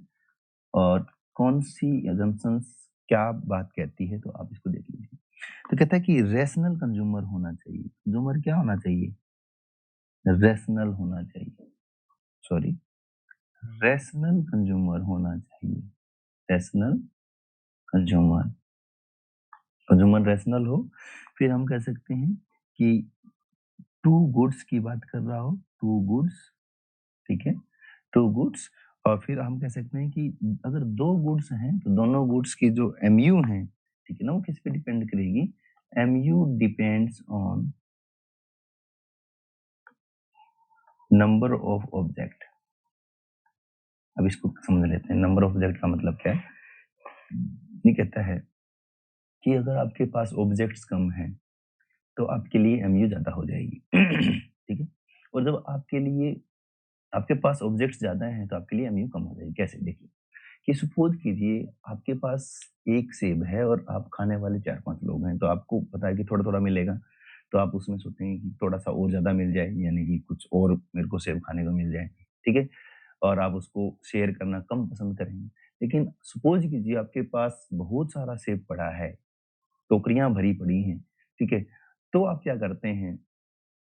और कौन सी अजम्पशंस क्या बात कहती है, तो आप इसको देख लीजिए। तो कहता है कि रैशनल कंज्यूमर होना चाहिए। कंज्यूमर क्या होना चाहिए? रैशनल होना चाहिए, सॉरी, रैशनल कंज्यूमर होना चाहिए। रैशनल कंज्यूमर, कंज्यूमर रैशनल हो। फिर हम कह सकते हैं कि टू गुड्स की बात कर रहा हो, टू गुड्स, ठीक है, टू गुड्स। और फिर हम कह सकते हैं कि अगर दो गुड्स हैं तो दोनों गुड्स की जो एमयू है, ठीक है ना, वो किस पे डिपेंड करेगी? MU depends on number of object. अब इसको समझ लेते हैं, नंबर ऑफ ऑब्जेक्ट का मतलब क्या है। ये कहता है कि अगर आपके पास ऑब्जेक्ट्स कम हैं तो आपके लिए एमयू ज्यादा हो जाएगी ठीक है। और जब आपके लिए, आपके पास ऑब्जेक्ट्स ज्यादा हैं तो आपके लिए एमयू कम हो जाएगी। कैसे? देखिए कि सपोज कीजिए आपके पास एक सेब है और आप खाने वाले 4-5 लोग हैं, तो आपको पता है कि थोड़ा-थोड़ा मिलेगा, तो आप उसमें सोचेंगे कि थोड़ा-सा और ज़्यादा मिल जाए, यानी कि कुछ और मेरे को सेब खाने को मिल जाए, ठीक है? और आप उसको शेयर करना कम पसंद करेंगे। लेकिन सपोज कीजिए आपके पास बहुत सारा सेब पड़ा है, टोकरियाँ भरी पड़ी हैं, ठीक है? तो आप क्या करते हैं,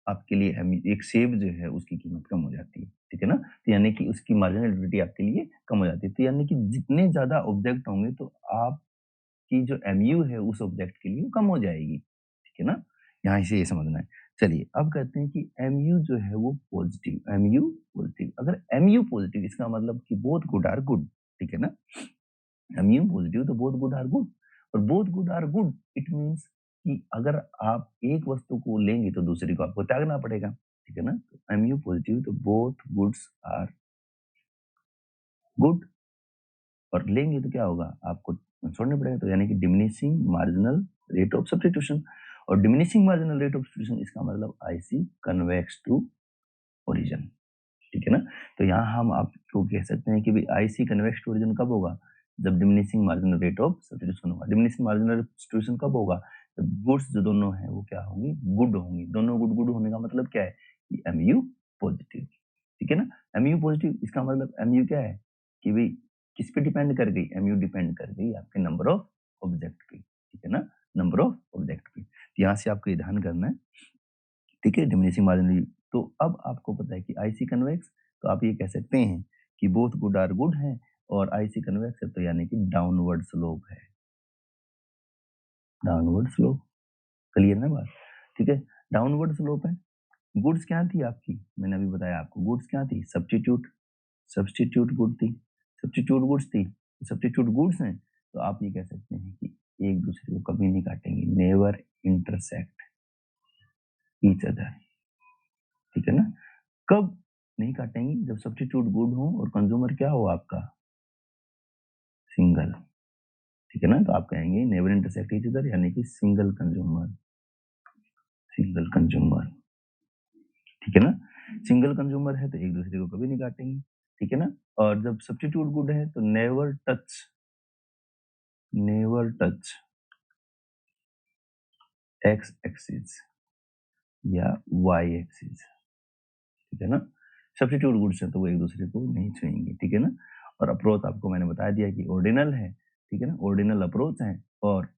आपके लिए एक सेब जो है उसकी कीमत कम हो जाती है, ठीक है ना? तो यानी कि उसकी मार्जिनलिटी आपके लिए कम हो जाती है। तो यानी कि जितने ज़्यादा ऑब्जेक्ट होंगे तो आपकी जो एमयू है उस ऑब्जेक्ट के लिए वो कम हो जाएगी, ठीक है ना? यहाँ से ये समझना है। चलिए अब कहते हैं कि एमयू जो है वो पॉजिटिव, एमयू पॉजिटिव। अगर एमयू पॉजिटिव इसका मतलब कि बोथ गुड आर गुड, ठीक है ना? एमयू पॉजिटिव तो बोथ गुड आर गुड, और both good are good it means कि अगर आप एक वस्तु को लेंगे तो दूसरी को आपको त्यागना पड़ेगा, ठीक है ना? तो एमयू पॉजिटिव तो बोथ गुड्स आर गुड, और लेंगे तो क्या होगा, आपको छोड़ने पड़ेगा, तो यानी कि diminishing marginal rate of substitution. और diminishing marginal rate of substitution इसका मतलब आईसी कन्वेक्स टू ओरिजिन, ठीक है ना? तो यहाँ हम आपको कह सकते हैं कि भाई आईसी कन्वेक्स टू ओरिजिन कब होगा? जब diminishing marginal rate of substitution होगा। डिमिनिशिंग मार्जिनल सब्स्टिट्यूशन कब होगा? जब गुड्स जो दोनों हैं वो क्या होंगी? गुड होंगी। दोनों गुड गुड होने का मतलब क्या है? कि एमयू पॉजिटिव, ठीक है ना? एमयू पॉजिटिव इसका मतलब एमयू क्या है कि भाई किस पे डिपेंड कर गई? एमयू डिपेंड कर गई आपके नंबर ऑफ ऑब्जेक्ट पे, ठीक है ना? नंबर ऑफ ऑब्जेक्ट पे। तो यहाँ से आपको ये ध्यान करना है, ठीक है, डिमिनिशिंग मार्जिनली। तो अब आपको पता है कि आईसी कन्वेक्स, तो आप ये कह सकते हैं कि बोथ गुड आर गुड है, और आईसी कन्वेक्स है तो यानी कि डाउनवर्ड स्लोप है, डाउनवर्ड स्लोप। क्लियर ना बात? ठीक है, डाउनवर्ड स्लोप है। गुड्स क्या थी आपकी? मैंने अभी बताया आपको गुड्स क्या थी? सब्स्टिट्यूट, सब्स्टिट्यूट गुड थी, सब्स्टिट्यूट गुड्स थी, सब्स्टिट्यूट गुड्स हैं, तो आप ये कह सकते हैं कि एक दूसरे को कभी नहीं काटेंगे, नेवर इंटरसेक्ट ईच अदर, ठीक है ना? कब नहीं काटेंगी? जब सब्स्टिट्यूट गुड हो और कंज्यूमर क्या हो आपका? सिंगल, ठीक है ना? तो आप कहेंगे नेवर इंटरसेक्ट ईच अदर, यानी कि सिंगल कंज्यूमर, सिंगल कंज्यूमर, ठीक है ना? सिंगल कंज्यूमर है तो एक दूसरे को कभी नहीं काटेंगे, ठीक है ना? और जब सब्स्टिट्यूट गुड है तो never touch, never touch x axis या वाई एक्सिस, ठीक है ना? सब्स्टिट्यूट गुड्स है तो वो एक दूसरे को नहीं छुएंगे, ठीक है ना? और अप्रोच आपको मैंने बता दिया कि ऑर्डिनल है, ठीक है ना? ऑर्डिनल अप्रोच है। और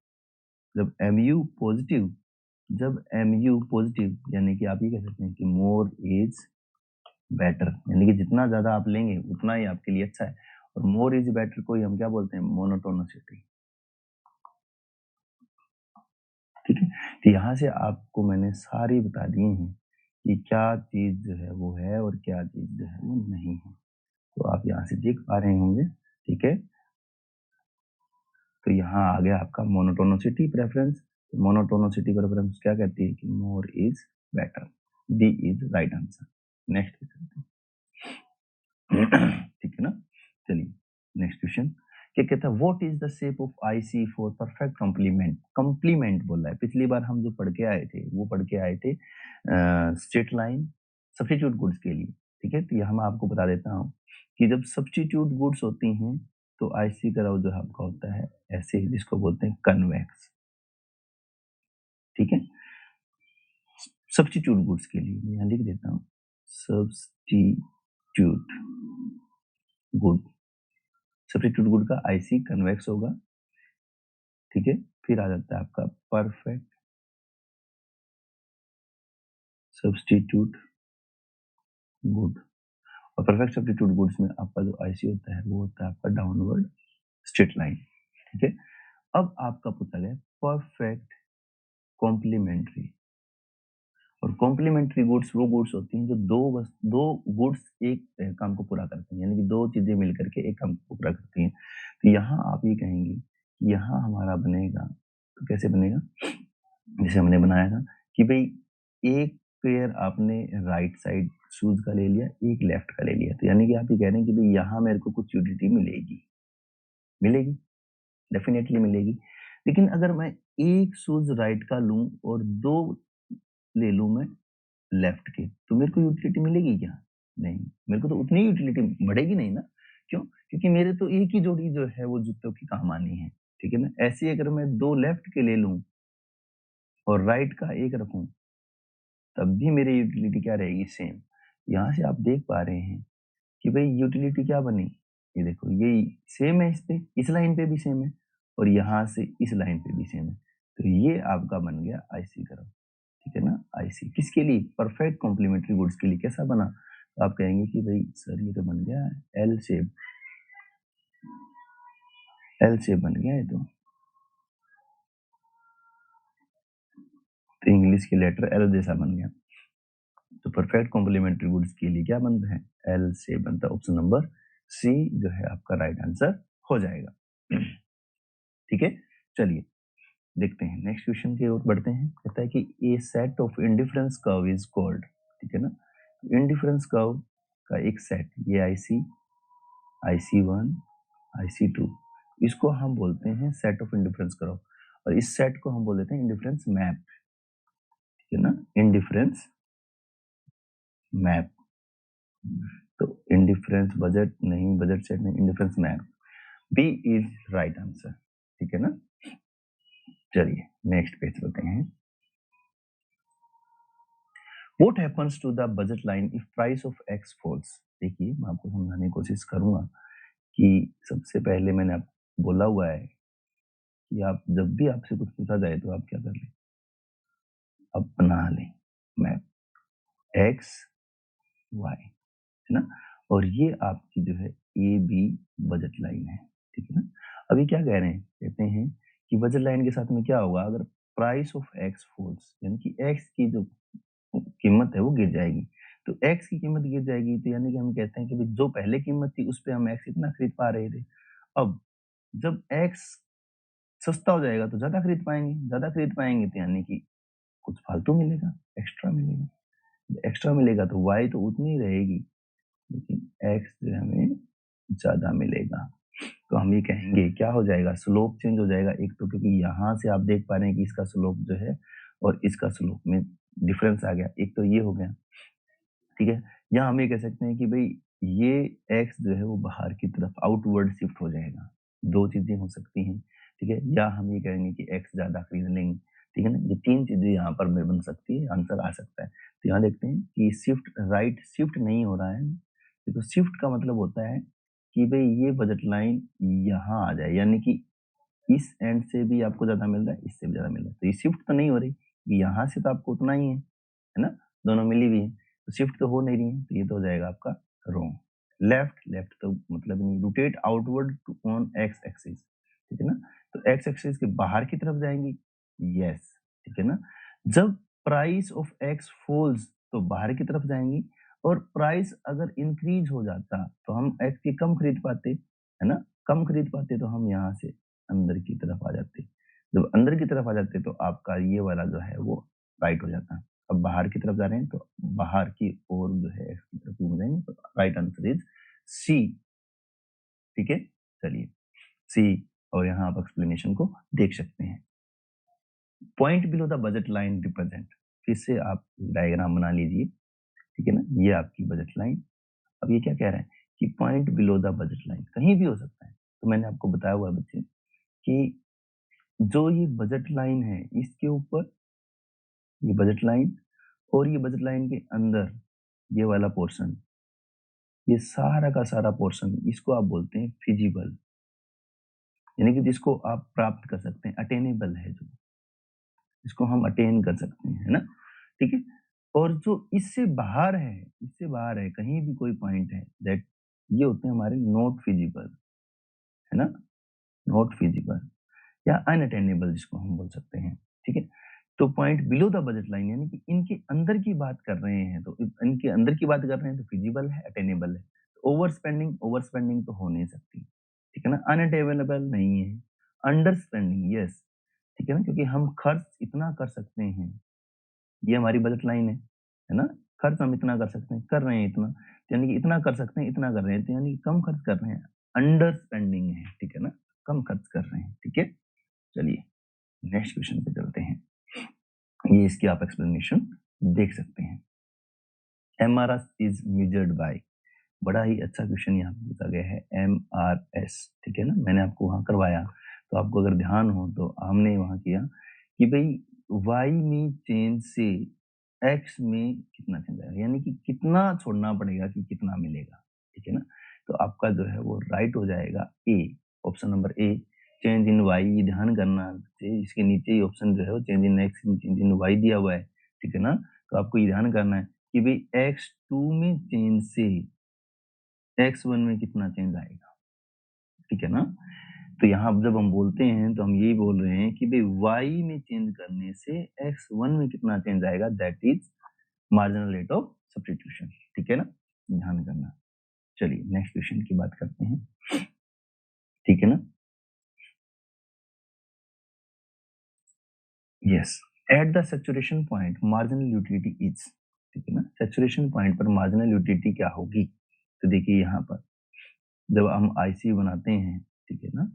जब एमयू पॉजिटिव, जब एमयू पॉजिटिव यानी कि आप ये कह सकते हैं कि मोर इज बेटर, यानी कि जितना ज्यादा आप लेंगे उतना ही आपके लिए अच्छा है। और मोर इज बेटर को ही हम क्या बोलते हैं? मोनोटोनिसिटी, ठीक है? तो यहाँ से आपको मैंने सारी बता दिए हैं कि क्या चीज जो है वो है और क्या चीज जो है वो नहीं है। तो आप यहाँ से देख पा रहे होंगे, ठीक है? तो यहाँ आ गया आपका मोनोटोनिसिटी प्रेफरेंस। मोनोटोनिसिटी प्रेफरेंस क्या कहती है? कि more is better, D is right answer. Next ठीक है ना? चलिए नेक्स्ट क्वेश्चन क्या कहता है? What is the shape of IC for perfect complement? Complement बोला है। पिछली बार हम जो पढ़ के आए थे वो पढ़ के आए थे स्ट्रेट लाइन सब्स्टिट्यूट गुड्स के लिए, ठीक है? तो यहाँ मैं आपको बता देता हूँ कि जब सब्स्टिट्यूट गुड्स होती हैं तो आईसी कर्व जो आपका होता है ऐसे, जिसको बोलते हैं कन्वेक्स, सब्स्टिट्यूट गुड्स के लिए मैं यहाँ लिख देता हूँ सब्स्टिट्यूट गुड। सब्स्टिट्यूट गुड का आईसी कन्वेक्स होगा, ठीक है। फिर आ जाता है आपका परफेक्ट सब्स्टिट्यूट गुड। और परफेक्ट सब्स्टिट्यूट गुड्स में आपका जो आईसी होता है वो होता है आपका डाउनवर्ड स्ट्रेट लाइन, ठीक है। अब आपका पूछा गया परफेक्ट कॉम्प्लीमेंट्री। और कॉम्प्लीमेंट्री गुड्स वो गुड्स होती हैं जो दो गुड्स एक काम को पूरा करते हैं, यानी कि दो चीजें मिलकर के एक काम को पूरा करती हैं। तो यहाँ आप ये कहेंगे कि यहाँ हमारा बनेगा, तो कैसे बनेगा, जैसे हमने बनाया था कि भाई एक पेयर आपने राइट साइड शूज का ले लिया, एक लेफ्ट का ले लिया, तो यानी कि आप ये कह रहे हैं कि भाई यहाँ मेरे को कुछ यूटिलिटी मिलेगी, मिलेगी, डेफिनेटली मिलेगी। लेकिन अगर मैं एक शूज राइट का लूं और दो ले लूं मैं लेफ्ट के, तो मेरे को यूटिलिटी मिलेगी क्या? नहीं, मेरे को तो उतनी यूटिलिटी बढ़ेगी नहीं ना। क्यों? क्योंकि मेरे तो एक ही जोड़ी जो है वो जूतों की काम आनी है, ठीक है ना। ऐसे ही अगर मैं दो लेफ्ट के ले लूं और राइट का एक रखूं, तब भी मेरी यूटिलिटी क्या रहेगी? सेम। यहाँ से आप देख पा रहे हैं कि भाई यूटिलिटी क्या बनी, ये देखो ये सेम है, इस पे इस लाइन पे भी सेम है और यहाँ से इस लाइन पे भी सेम है। तो ये आपका बन गया आईसी कर्व, ठीक है ना। आईसी किसके लिए? परफेक्ट कॉम्प्लीमेंट्री गुड्स के लिए। कैसा बना? तो आप कहेंगे कि भाई सर ये तो बन गया एल शेप, एल शेप बन गया ये तो इंग्लिश की लेटर एल जैसा बन गया। तो परफेक्ट कॉम्प्लीमेंट्री गुड्स के लिए क्या बनता है? एल शेप बनता है। ऑप्शन नंबर सी जो है आपका राइट आंसर हो जाएगा। ठीक है, चलिए देखते हैं नेक्स्ट क्वेश्चन की ओर बढ़ते हैं। कहता है कि a set of indifference curve is called, ठीक है ना। इंडिफरेंस कर्व का एक सेट, ये IC1 IC2, इसको हम बोलते हैं सेट ऑफ इंडिफरेंस कर्व, और इस सेट को हम बोल देते हैं इंडिफरेंस मैप, ठीक है ना, इंडिफरेंस मैप। तो इंडिफरेंस बजट नहीं, बजट सेट नहीं, indifference map, B is right answer, ठीक है ना। चलिए नेक्स्ट पेज चलते हैं। What happens to the budget line if price of X falls? देखिए मैं आपको समझाने की कोशिश करूंगा कि सबसे पहले मैंने आप बोला हुआ है कि आप जब भी आपसे कुछ पूछा जाए तो आप क्या कर लें, आप बना लें मैप X Y, है ना। और ये आपकी जो है ए बी बजट लाइन है, ठीक है ना। अभी क्या कह रहे हैं, कहते हैं कि बजट लाइन के साथ में क्या होगा, अगर प्राइस ऑफ एक्स फॉल्स, यानी कि एक्स की जो कीमत है वो गिर जाएगी। तो एक्स की कीमत गिर जाएगी तो यानी कि हम कहते हैं कि जो पहले कीमत थी उस पे हम एक्स इतना खरीद पा रहे थे, अब जब एक्स सस्ता हो जाएगा तो ज्यादा खरीद पाएंगे, ज्यादा खरीद पाएंगे तो यानी कि कुछ फालतू मिलेगा, एक्स्ट्रा मिलेगा। एक्स्ट्रा मिलेगा तो वाई तो उतनी ही रहेगी, लेकिन एक्स जो है हमें ज्यादा मिलेगा। तो हम ये कहेंगे क्या हो जाएगा, स्लोप चेंज हो जाएगा एक तो, क्योंकि यहाँ से आप देख पा रहे हैं कि इसका स्लोप जो है और इसका स्लोप में डिफरेंस आ गया, एक तो ये हो गया, ठीक है। या हम ये कह सकते हैं कि भाई ये एक्स जो है वो बाहर की तरफ आउटवर्ड शिफ्ट हो जाएगा, दो चीजें हो सकती हैं, ठीक है। या हम ये कहेंगे कि एक्स ज्यादा खरीद लेंगे, ठीक है ना। ये तीन चीजें यहाँ पर में बन सकती है, आंसर आ सकता है। तो यहाँ देखते हैं कि शिफ्ट राइट शिफ्ट नहीं हो रहा है, तो शिफ्ट का मतलब होता है कि भाई ये बजट लाइन यहाँ आ जाए, यानी कि इस एंड से भी आपको ज्यादा मिल रहा है, इससे भी ज्यादा मिल रहा है, तो ये शिफ्ट तो नहीं हो रही, यहाँ से तो आपको उतना ही है ना, दोनों मिली हुई है, तो शिफ्ट तो हो नहीं रही है, तो ये तो हो जाएगा आपका रोंग। लेफ्ट लेफ्ट तो मतलब नहीं, rotate outward to on X axis, ठीक है ना। तो एक्स एक्सिस के बाहर की तरफ जाएंगी, यस, ठीक है ना। जब प्राइस ऑफ एक्स फॉल्स तो बाहर की तरफ जाएंगी, और प्राइस अगर इंक्रीज हो जाता तो हम एक्स की कम खरीद पाते, है ना, कम खरीद पाते तो हम यहाँ से अंदर की तरफ आ जाते। जब अंदर की तरफ आ जाते तो आपका ये वाला जो है वो राइट हो जाता। अब बाहर की तरफ जा रहे हैं तो बाहर की ओर जो है एक्स की तरफ घूम जाएंगे, तो राइट आंसर इज सी, ठीक है। चलिए सी, और यहाँ आप एक्सप्लेनेशन को देख सकते हैं। Point below the budget line represent, फिर से आप डायग्राम बना लीजिए, ठीक है ना। ये आपकी बजट लाइन, अब ये क्या कह रहा है कि point below the budget line कहीं भी हो सकता है। तो मैंने आपको बताया हुआ है बच्चे कि जो ये बजट लाइन है इसके ऊपर ये बजट लाइन, और ये बजट लाइन के अंदर ये वाला पोर्शन, ये सारा का सारा पोर्शन, इसको आप बोलते हैं फिजिबल, यानी कि जिसको आप प्राप्त कर सकते हैं, अटेनेबल है जो, जिसको हम अटेन कर सकते हैं, है ना? ठीक है? और जो इससे बाहर है, कहीं भी कोई पॉइंट है, दैट ये होते हैं हमारे नॉट फिजिबल, है ना? नॉट फिजिबल या अनअटेनेबल जिसको हम बोल सकते हैं, ठीक है? तो point below the budget line यानी कि इनके अंदर की बात कर रहे हैं, तो इनके अंदर की बात कर रहे हैं तो फिजिबल है, अटेनेबल है। ओवर स्पेंडिंग तो हो नहीं सकती, ठीक है ना? अनअटेनेबल नहीं है। अंडर स्पेंडिंग यस, ठीक है ना? क्योंकि हम खर्च इतना कर सकते हैं, ये हमारी बजट लाइन है ना? खर्च हम इतना कर सकते हैं, कर रहे हैं इतना, तो यानी कि इतना कर सकते हैं, इतना कर रहे हैं, तो यानी कि कम खर्च कर रहे हैं। अंडर स्पेंडिंग है, ठीक है ना? कम खर्च कर रहे हैं, ठीक है? चलिए नेक्स्ट क्वेश्चन पे चलते हैं। ये इसकी आप एक्सप्लेनेशन देख सकते हैं। एमआरएस इज मेजर्ड बाय, बड़ा ही अच्छा क्वेश्चन यहाँ पे पूछा गया है, एमआरएस, ठीक है ना? मैंने आपको वहां करवाया, तो आपको अगर ध्यान हो तो हमने वहां किया कि भाई वाई में चेंज से एक्स में कितना चेंज आएगा, यानी कि कितना छोड़ना पड़ेगा कि कितना मिलेगा, ठीक है ना? तो आपका जो है वो राइट हो जाएगा A, option number A, change in Y. ये ध्यान करना चाहिए, इसके नीचे ही ऑप्शन जो है वो change in X, change in Y दिया हुआ है, ठीक है ना? तो आपको ये ध्यान करना है कि भाई एक्स टू में चेंज से एक्स वन में कितना चेंज आएगा, ठीक है ना? तो यहाँ जब हम बोलते हैं तो हम यही बोल रहे हैं कि भाई वाई में चेंज करने से एक्स वन में कितना चेंज आएगा, that is marginal rate of substitution, ठीक है ना? ध्यान करना। चलिए नेक्स्ट क्वेश्चन की बात करते हैं, ठीक है ना? Yes, at the saturation point marginal utility is, ठीक है ना? सैचुरेशन पॉइंट पर मार्जिनल यूटिलिटी क्या होगी? तो देखिए यहाँ पर जब हम आईसी बनाते हैं, ठीक है ना?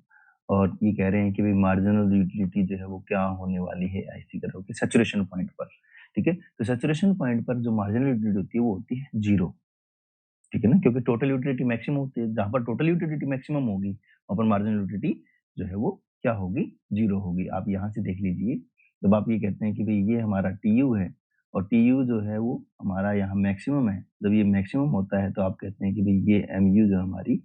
और ये कह रहे हैं कि भाई मार्जिनल यूटिलिटी जो है वो क्या होने वाली है आईसी कर्व के सैचुरेशन पॉइंट पर, ठीक है? तो सैचुरेशन पॉइंट पर जो मार्जिनल यूटिलिटी होती है वो होती है 0, ठीक है ना? क्योंकि टोटल यूटिलिटी मैक्सिमम होती है, जहाँ पर टोटल यूटिलिटी मैक्सिमम होगी, वहाँ पर मार्जिनल यूटिलिटी जो है वो क्या होगी? 0 होगी। आप यहाँ से देख लीजिए, जब आप ये कहते हैं कि भाई ये हमारा टीयू है और टीयू जो है वो हमारा यहाँ मैक्सिमम है, जब ये मैक्सिमम होता है तो आप कहते हैं कि भाई ये एमयू जो हमारी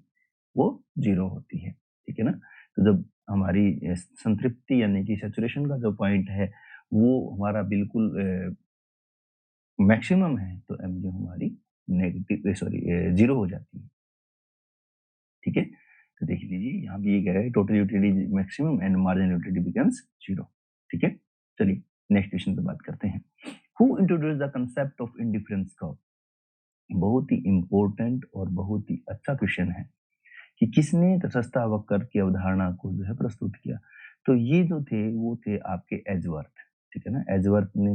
वो 0 होती है, ठीक है ना? तो जब हमारी संतृप्ति यानी कि सैचुरेशन का जो पॉइंट है, वो हमारा बिल्कुल मैक्सिमम है, तो एमयू हमारी नेगेटिव सॉरी 0 हो जाती है, ठीक है? तो देख लीजिए यहाँ भी ये कह रहा है total utility maximum and marginal utility becomes 0, ठीक है? चलिए नेक्स्ट क्वेश्चन पे बात करते हैं। Who introduce the concept of indifference curve? बहुत ही इंपॉर्टेंट और बहुत ही अच्छा क्वेश्चन है कि किसने तटस्थ वक्र की अवधारणा को जो है प्रस्तुत किया। तो ये जो थे वो थे आपके एजवर्थ, ठीक है ना? एजवर्थ ने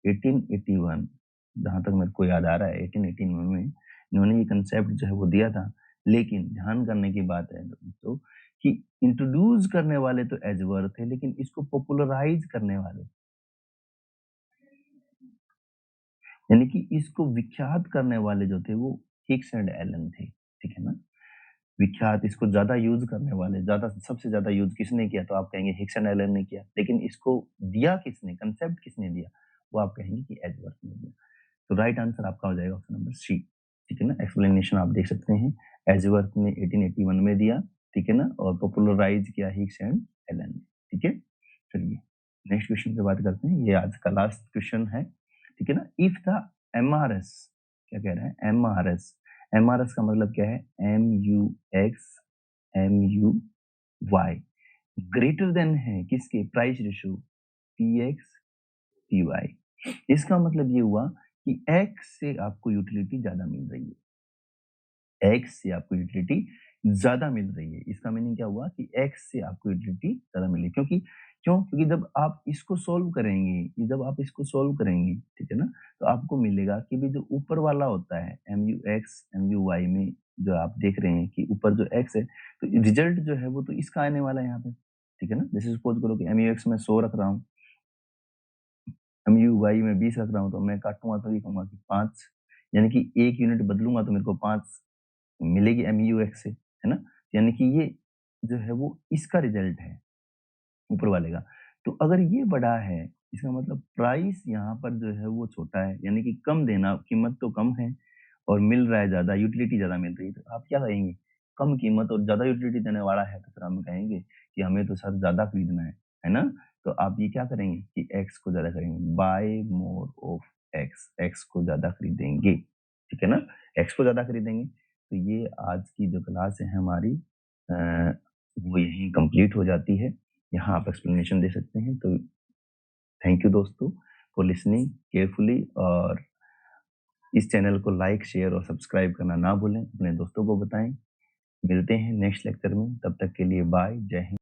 1881, जहां तक मेरे को याद आ रहा है 1881 में इन्होंने ये कंसेप्ट जो है वो दिया था। लेकिन ध्यान करने की बात है दोस्तों कि इंट्रोड्यूस करने वाले तो एजवर्थ थे, लेकिन इसको पॉपुलराइज करने वाले यानी कि इसको विख्यात करने वाले जो थे वो हिक्स एंड एलन थे, ठीक है ना? विख्यात, इसको ज़्यादा यूज़ करने वाले, ज़्यादा सबसे ज़्यादा यूज़ किसने किया? तो आप कहेंगे हिक्स एंड एलन ने किया। लेकिन इसको दिया किसने? कांसेप्ट किसने दिया? वो आप कहेंगे कि एडवर्ड ने दिया। तो राइट आंसर आपका हो जाएगा ऑप्शन नंबर सी, ठीक है ना? एक्सप्लेनेशन आप देख सकते हैं, एजवर्थ ने 1881 में दिया, ठीक है ना? और पॉपुलराइज़ किया हिक्स एंड एलन ने, ठीक है? चलिए, नेक्स्ट क्वेश्चन पे बात करते हैं। ये आज का लास्ट क्वेश्चन है, ठीक है ना? इफ द एमआरएस, क्या कह रहे हैं? एमआरएस, एमआरएस का मतलब क्या है? एमयूएक्स, एमयूवाई ग्रेटर देन है किसके? Price ratio PX PY. इसका मतलब ये हुआ कि एक्स से आपको यूटिलिटी ज्यादा मिल रही है, एक्स से आपको यूटिलिटी ज्यादा मिल रही है। इसका मीनिंग क्या हुआ कि एक्स से आपको यूटिलिटी ज्यादा मिली, क्योंकि जब आप इसको सोल्व करेंगे, जब आप इसको सोल्व करेंगे, ठीक है ना? तो आपको मिलेगा कि भी जो ऊपर वाला होता है M U X M U Y में, जो आप देख रहे हैं कि ऊपर जो एक्स है, तो रिजल्ट जो है वो तो इसका आने वाला है यहाँ पे, ठीक है ना? जैसे सपोज करो कि एम यू एक्स में 100 रख रहा हूँ, एम यू वाई में 20 रख रहा हूँ, तो मैं काटूंगा तो ये कहूंगा कि 5, यानी कि 1 यूनिट बदलूंगा तो मेरे को 5 मिलेगी एम यू एक्स से, है ना? यानी कि ये जो है वो इसका रिजल्ट है ऊपर वाले का। तो अगर ये बड़ा है इसका मतलब प्राइस यहाँ पर जो है वो छोटा है, यानी कि कम देना, कीमत तो कम है और मिल रहा है ज़्यादा, यूटिलिटी ज़्यादा मिल रही है, तो आप क्या कहेंगे? कम कीमत और ज़्यादा यूटिलिटी देने वाला है, तो फिर हम कहेंगे कि हमें तो सर ज़्यादा खरीदना है ना? तो आप ये क्या करेंगे कि एक्स को ज़्यादा खरीदेंगे, buy more of X, X को ज़्यादा खरीदेंगे, ठीक है ना? एक्स को ज़्यादा खरीदेंगे, तो ये आज की जो क्लास है हमारी वो यहीं कंप्लीट हो जाती है। यहाँ आप एक्सप्लेनेशन दे सकते हैं, तो थैंक यू दोस्तों फॉर लिसनिंग केयरफुली और इस चैनल को लाइक, शेयर और सब्सक्राइब करना ना भूलें, अपने दोस्तों को बताएँ। मिलते हैं नेक्स्ट लेक्चर में, तब तक के लिए बाय, जय हिंद।